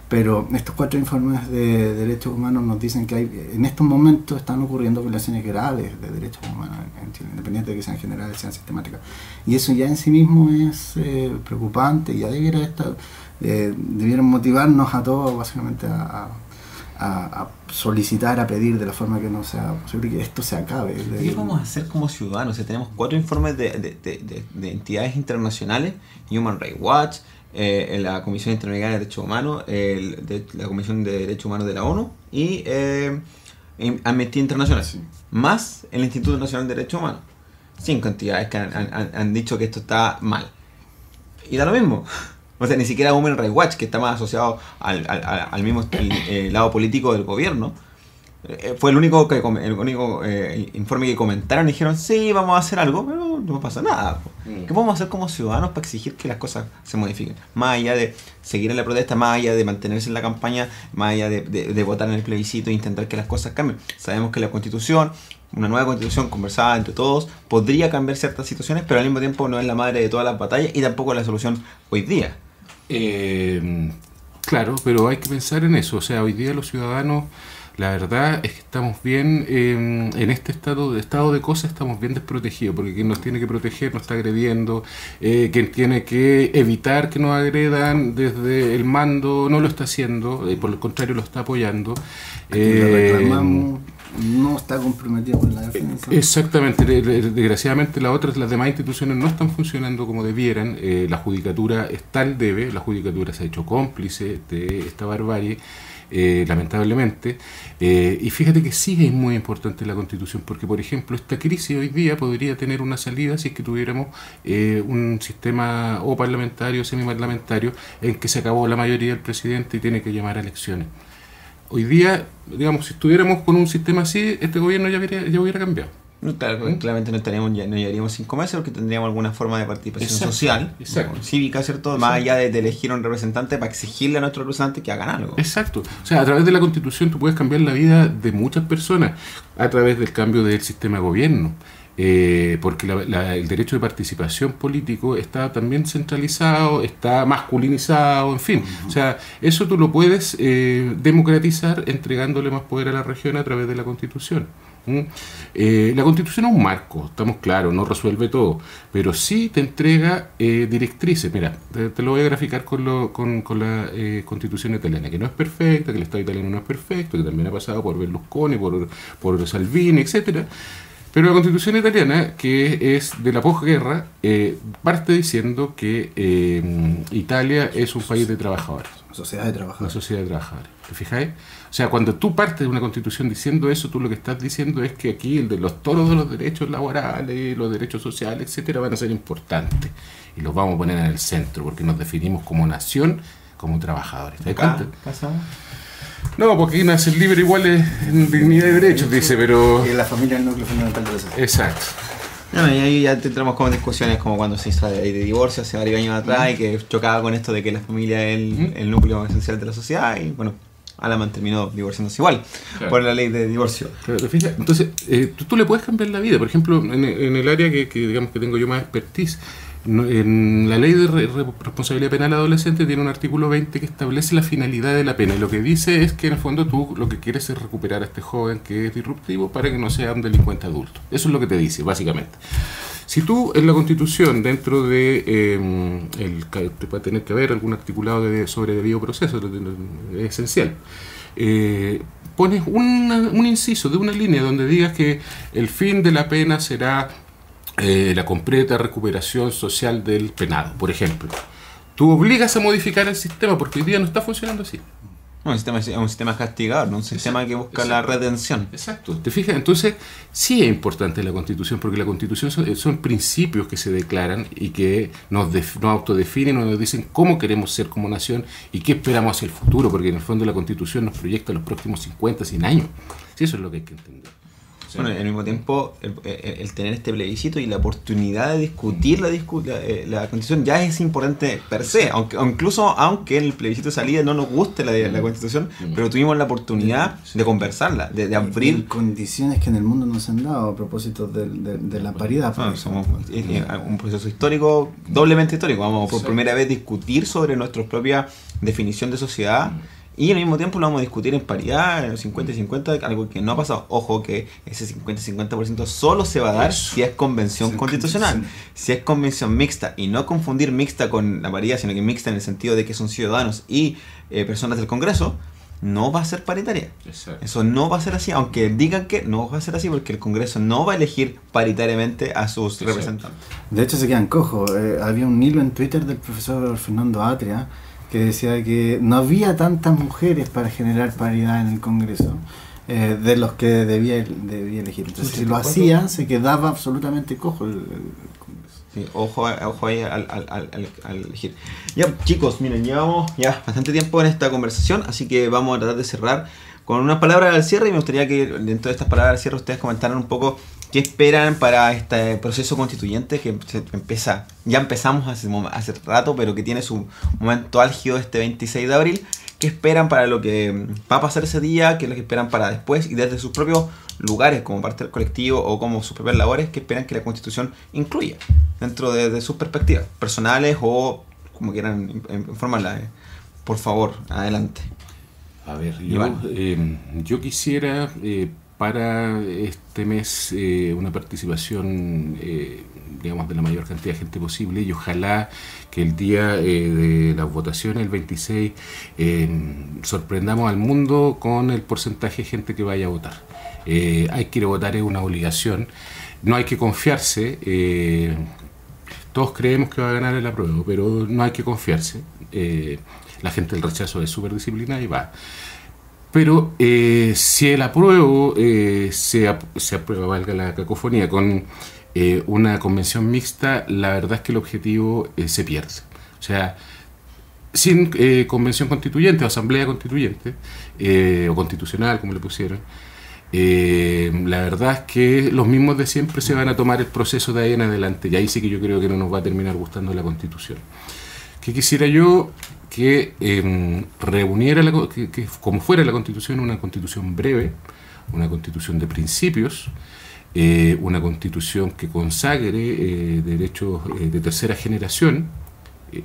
Pero estos 4 informes de derechos humanos nos dicen que en estos momentos están ocurriendo violaciones graves de derechos humanos en Chile, independiente de que sean generales, sean sistemáticas. Y eso ya en sí mismo es preocupante y ya debieran motivarnos a todos básicamente a solicitar, a pedir de la forma que no sea posible que esto se acabe. ¿Qué vamos a hacer como ciudadanos? O sea, tenemos 4 informes de entidades internacionales, Human Rights Watch, en la Comisión Interamericana de Derechos Humanos, la Comisión de Derechos Humanos de la ONU y Amnistía Internacional, Sí. más el Instituto Nacional de Derechos Humanos. 5 entidades que han dicho que esto está mal. Y da lo mismo. O sea, ni siquiera Human Rights Watch, que está más asociado al mismo lado político del gobierno, fue el único informe que comentaron y dijeron, sí, vamos a hacer algo, pero no pasa nada. ¿Qué podemos hacer como ciudadanos para exigir que las cosas se modifiquen? Más allá de seguir en la protesta, más allá de mantenerse en la campaña, más allá de votar en el plebiscito e intentar que las cosas cambien. Sabemos que la Constitución, una nueva Constitución conversada entre todos, podría cambiar ciertas situaciones, pero al mismo tiempo no es la madre de todas las batallas y tampoco es la solución hoy día. Claro, pero hay que pensar en eso. O sea, hoy día los ciudadanos, la verdad es que estamos bien en este estado de cosas, estamos bien desprotegidos, porque quien nos tiene que proteger nos está agrediendo, quien tiene que evitar que nos agredan desde el mando no lo está haciendo, por el contrario lo está apoyando. Le reclamamos, no está comprometido con la defensa. Exactamente, desgraciadamente las demás instituciones no están funcionando como debieran. La judicatura está al debe, la judicatura se ha hecho cómplice de esta barbarie, lamentablemente, y fíjate que sí es muy importante la Constitución, porque por ejemplo esta crisis hoy día podría tener una salida si es que tuviéramos un sistema o parlamentario o semiparlamentario en que se acabó la mayoría del presidente y tiene que llamar a elecciones. Hoy día, digamos, si estuviéramos con un sistema así, este gobierno ya hubiera cambiado. No, claro, claramente no llegaríamos 5 meses porque tendríamos alguna forma de participación social, cívica, ¿cierto? Más allá de elegir a un representante para exigirle a nuestro representante que hagan algo. Exacto. O sea, a través de la Constitución tú puedes cambiar la vida de muchas personas a través del cambio del sistema de gobierno. Porque el derecho de participación político está también centralizado, está masculinizado, en fin. O sea, eso tú lo puedes democratizar entregándole más poder a la región a través de la Constitución. La Constitución es un marco, estamos claros, no resuelve todo, pero sí te entrega directrices. Mira, te lo voy a graficar con la Constitución italiana, que no es perfecta, que el Estado italiano no es perfecto, que también ha pasado por Berlusconi, por Salvini, etcétera. Pero la Constitución italiana, que es de la posguerra, parte diciendo que Italia es un país de trabajadores. Una sociedad de trabajadores. Una sociedad de trabajadores. ¿Te fijáis? O sea, cuando tú partes de una Constitución diciendo eso, tú lo que estás diciendo es que aquí los toros de los derechos laborales, los derechos sociales, etcétera, van a ser importantes. Y los vamos a poner en el centro, porque nos definimos como nación, como trabajadores. ¿Te das cuenta? No, porque aquí nacen libres iguales en dignidad y derechos, dice, pero... Y la familia es el núcleo fundamental de la sociedad. Exacto. Bueno, y ahí ya entramos con discusiones como cuando se hizo la ley de divorcio hace varios años atrás y que chocaba con esto de que la familia es el núcleo esencial de la sociedad y bueno, Alaman terminó divorciándose igual por la ley de divorcio. Claro, fíjate, entonces, tú le puedes cambiar la vida. Por ejemplo, en el área que digamos que tengo yo más expertise, en la ley de responsabilidad penal adolescente tiene un artículo 20 que establece la finalidad de la pena y lo que dice es que en el fondo tú lo que quieres es recuperar a este joven que es disruptivo para que no sea un delincuente adulto. Eso es lo que te dice, básicamente. Si tú en la Constitución, dentro de te puede tener que haber algún articulado sobre debido proceso, es esencial, pones un inciso de una línea donde digas que el fin de la pena será la completa recuperación social del penado, por ejemplo. Tú obligas a modificar el sistema porque hoy día no está funcionando así. No, es un sistema castigador, ¿no? Un sistema que busca la redención. Exacto. ¿Te fijas? Entonces, sí es importante la Constitución, porque la Constitución son principios que se declaran y que nos autodefinen, nos dicen cómo queremos ser como nación y qué esperamos hacia el futuro, porque en el fondo la Constitución nos proyecta los próximos 50, 100 años. Sí, eso es lo que hay que entender. Bueno, al mismo tiempo, el tener este plebiscito y la oportunidad de discutir la Constitución ya es importante per se, aunque en el plebiscito de salida no nos guste la Constitución, pero tuvimos la oportunidad de conversarla, de abrir... En condiciones que en el mundo no se han dado a propósito de la paridad. Somos un proceso histórico, doblemente histórico, vamos por primera vez discutir sobre nuestra propia definición de sociedad. Y al mismo tiempo lo vamos a discutir en paridad, en 50 y 50, algo que no ha pasado. Ojo que ese 50-50% solo se va a dar si es convención constitucional. Si es convención mixta, y no confundir mixta con la paridad, sino que mixta en el sentido de que son ciudadanos y personas del Congreso, no va a ser paritaria. Exacto. Eso no va a ser así, aunque digan que no va a ser así, porque el Congreso no va a elegir paritariamente a sus representantes. De hecho se quedan cojos. Había un hilo en Twitter del profesor Fernando Atria que decía que no había tantas mujeres para generar paridad en el Congreso de los que debía elegir. Entonces si lo hacía, se quedaba absolutamente cojo el Congreso. Sí, ojo ahí al elegir. Ya, chicos, miren, llevamos ya bastante tiempo en esta conversación, así que vamos a tratar de cerrar con unas palabras al cierre, y me gustaría que dentro de estas palabras al cierre ustedes comentaran un poco qué esperan para este proceso constituyente que ya empezamos hace rato, pero que tiene su momento álgido este 26 de abril. ¿Qué esperan para lo que va a pasar ese día? ¿Qué es lo que esperan para después? Y desde sus propios lugares, como parte del colectivo o como sus propias labores, ¿qué esperan que la Constitución incluya dentro de sus perspectivas personales o como quieran informarla? Por favor, adelante. A ver, yo quisiera para este mes una participación, digamos, de la mayor cantidad de gente posible, y ojalá que el día de las votaciones, el 26, sorprendamos al mundo con el porcentaje de gente que vaya a votar. Hay que ir a votar, es una obligación, no hay que confiarse, todos creemos que va a ganar el apruebo, pero no hay que confiarse, la gente del rechazo es súper disciplinada y va. Pero si el apruebo se aprueba, valga la cacofonía, con una convención mixta, la verdad es que el objetivo se pierde. O sea, sin convención constituyente o asamblea constituyente, o constitucional, como le pusieron, la verdad es que los mismos de siempre se van a tomar el proceso de ahí en adelante, y ahí sí que yo creo que no nos va a terminar gustando la Constitución. ¿Qué quisiera yo? Que reuniera, que como fuera la Constitución, una Constitución breve, una Constitución de principios, una Constitución que consagre derechos de tercera generación,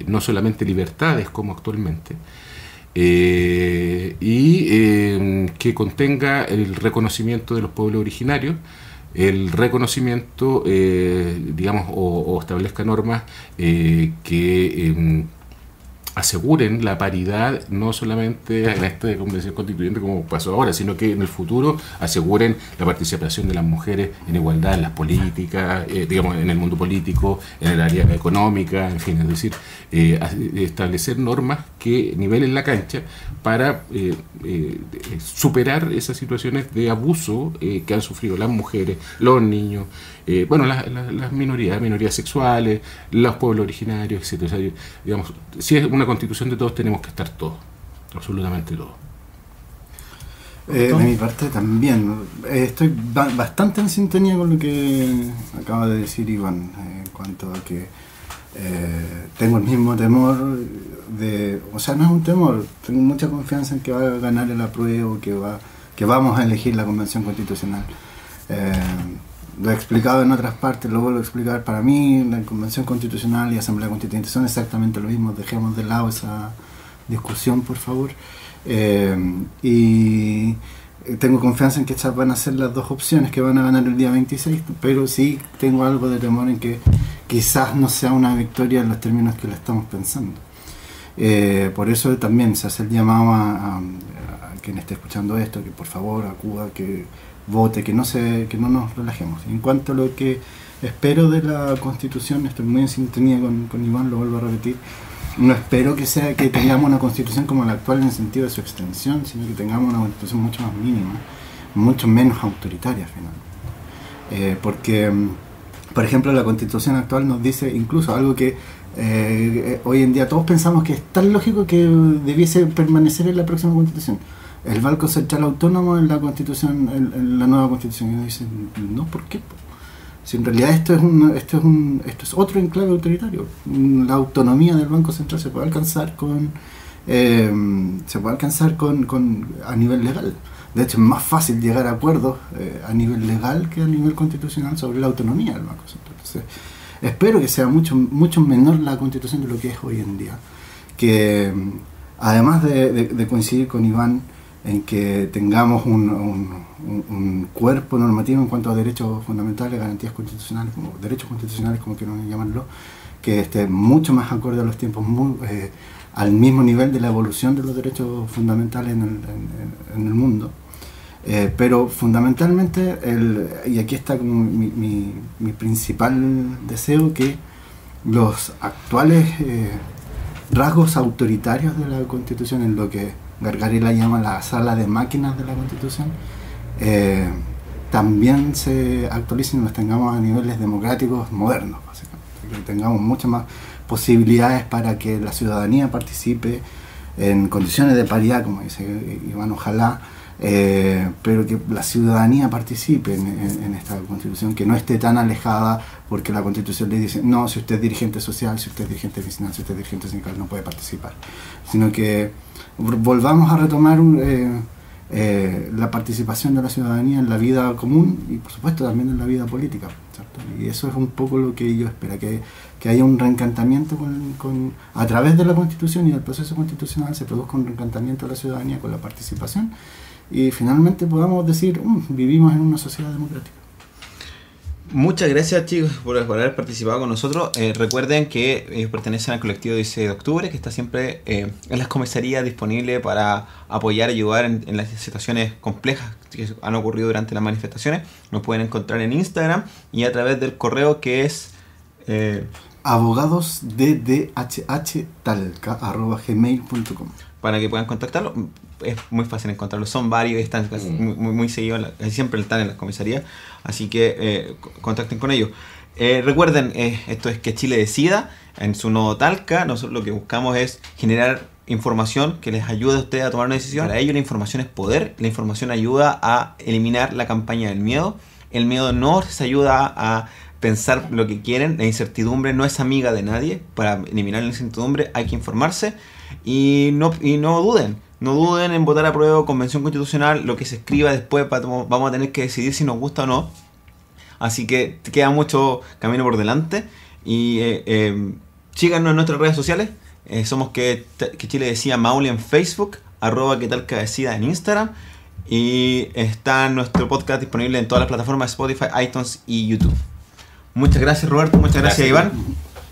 no solamente libertades como actualmente, y que contenga el reconocimiento de los pueblos originarios, el reconocimiento, digamos, o establezca normas que aseguren la paridad, no solamente en esta convención constituyente como pasó ahora, sino que en el futuro aseguren la participación de las mujeres en igualdad en las políticas, digamos, en el mundo político, en el área económica, en fin, es decir, establecer normas que nivelen la cancha para superar esas situaciones de abuso que han sufrido las mujeres, los niños, bueno, las minorías sexuales, los pueblos originarios, etc. O sea, digamos, si es una constitución de todos, tenemos que estar todos, absolutamente todos. De mi parte también, estoy bastante en sintonía con lo que acaba de decir Iván, en cuanto a que tengo el mismo temor o sea, no es un temor, tengo mucha confianza en que va a ganar el apruebo, que vamos a elegir la convención constitucional. Lo he explicado en otras partes, lo vuelvo a explicar. Para mí la convención constitucional y asamblea constituyente son exactamente lo mismo, dejemos de lado esa discusión, por favor, y tengo confianza en que estas van a ser las dos opciones que van a ganar el día 26, pero sí tengo algo de temor en que quizás no sea una victoria en los términos que la estamos pensando. Por eso también se hace el llamado a quien esté escuchando esto, que por favor acuda, que vote, que no nos relajemos. En cuanto a lo que espero de la Constitución, estoy muy en sintonía con Iván, lo vuelvo a repetir. No espero que tengamos una Constitución como la actual en el sentido de su extensión, sino que tengamos una Constitución mucho más mínima, mucho menos autoritaria finalmente. Porque, por ejemplo, la Constitución actual nos dice incluso algo que hoy en día todos pensamos que es tan lógico que debiese permanecer en la próxima Constitución. El Banco Central Autónomo en la Constitución, en la nueva Constitución. Y uno dice, no, ¿por qué? Si en realidad esto es otro enclave autoritario. La autonomía del Banco Central se puede alcanzar a nivel legal. De hecho, es más fácil llegar a acuerdos a nivel legal que a nivel constitucional sobre la autonomía del Banco Central. Entonces, espero que sea mucho menor la Constitución de lo que es hoy en día. Que además de coincidir con Iván en que tengamos un cuerpo normativo en cuanto a derechos fundamentales, garantías constitucionales, como derechos constitucionales, como quieran llamarlo, que esté mucho más acorde a los tiempos, al mismo nivel de la evolución de los derechos fundamentales en el mundo. Pero fundamentalmente, y aquí está como mi principal deseo, que los actuales rasgos autoritarios de la Constitución, en lo que Gargarella llama la sala de máquinas de la Constitución, también se actualicen y los tengamos a niveles democráticos modernos, básicamente. Que tengamos muchas más posibilidades para que la ciudadanía participe en condiciones de paridad, como dice Iván, ojalá, pero que la ciudadanía participe en esta Constitución, que no esté tan alejada porque la Constitución le dice, no, si usted es dirigente social, si usted es dirigente vecinal, si usted es dirigente sindical, no puede participar, sino que volvamos a retomar la participación de la ciudadanía en la vida común y por supuesto también en la vida política, ¿cierto? Y eso es un poco lo que yo espero, que haya un reencantamiento a través de la Constitución y del proceso constitucional se produzca un reencantamiento de la ciudadanía con la participación y finalmente podamos decir, vivimos en una sociedad democrática. Muchas gracias, chicos, por haber participado con nosotros. Recuerden que ellos pertenecen al colectivo 16 de octubre, que está siempre en las comisarías disponible para apoyar y ayudar en las situaciones complejas que han ocurrido durante las manifestaciones. Nos pueden encontrar en Instagram y a través del correo que es abogadosddhhtalca@gmail.com, para que puedan contactarlo. Es muy fácil encontrarlo, son varios, están muy seguidos, siempre están en las comisarías, así que contacten con ellos. Recuerden, esto es Que Chile Decida, en su nodo Talca. Nosotros lo que buscamos es generar información que les ayude a ustedes a tomar una decisión. Para ello la información es poder, la información ayuda a eliminar la campaña del miedo. El miedo no les ayuda a pensar lo que quieren, la incertidumbre no es amiga de nadie. Para eliminar la incertidumbre hay que informarse y no duden. No duden en votar a prueba de convención constitucional. Lo que se escriba después vamos a tener que decidir si nos gusta o no. Así que queda mucho camino por delante. Y síganos en nuestras redes sociales. Somos que Chile Decida Maule en Facebook, @quetalcadecida en Instagram. Y está nuestro podcast disponible en todas las plataformas: Spotify, iTunes y YouTube. Muchas gracias, Roberto. Muchas gracias, Iván.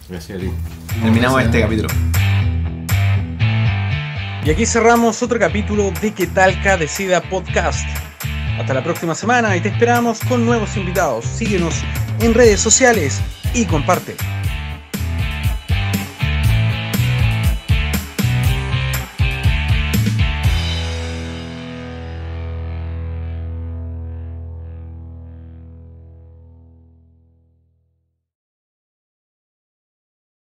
Gracias a ti. Terminamos este capítulo. Y aquí cerramos otro capítulo de Que Talca Decida Podcast. Hasta la próxima semana y te esperamos con nuevos invitados. Síguenos en redes sociales y comparte.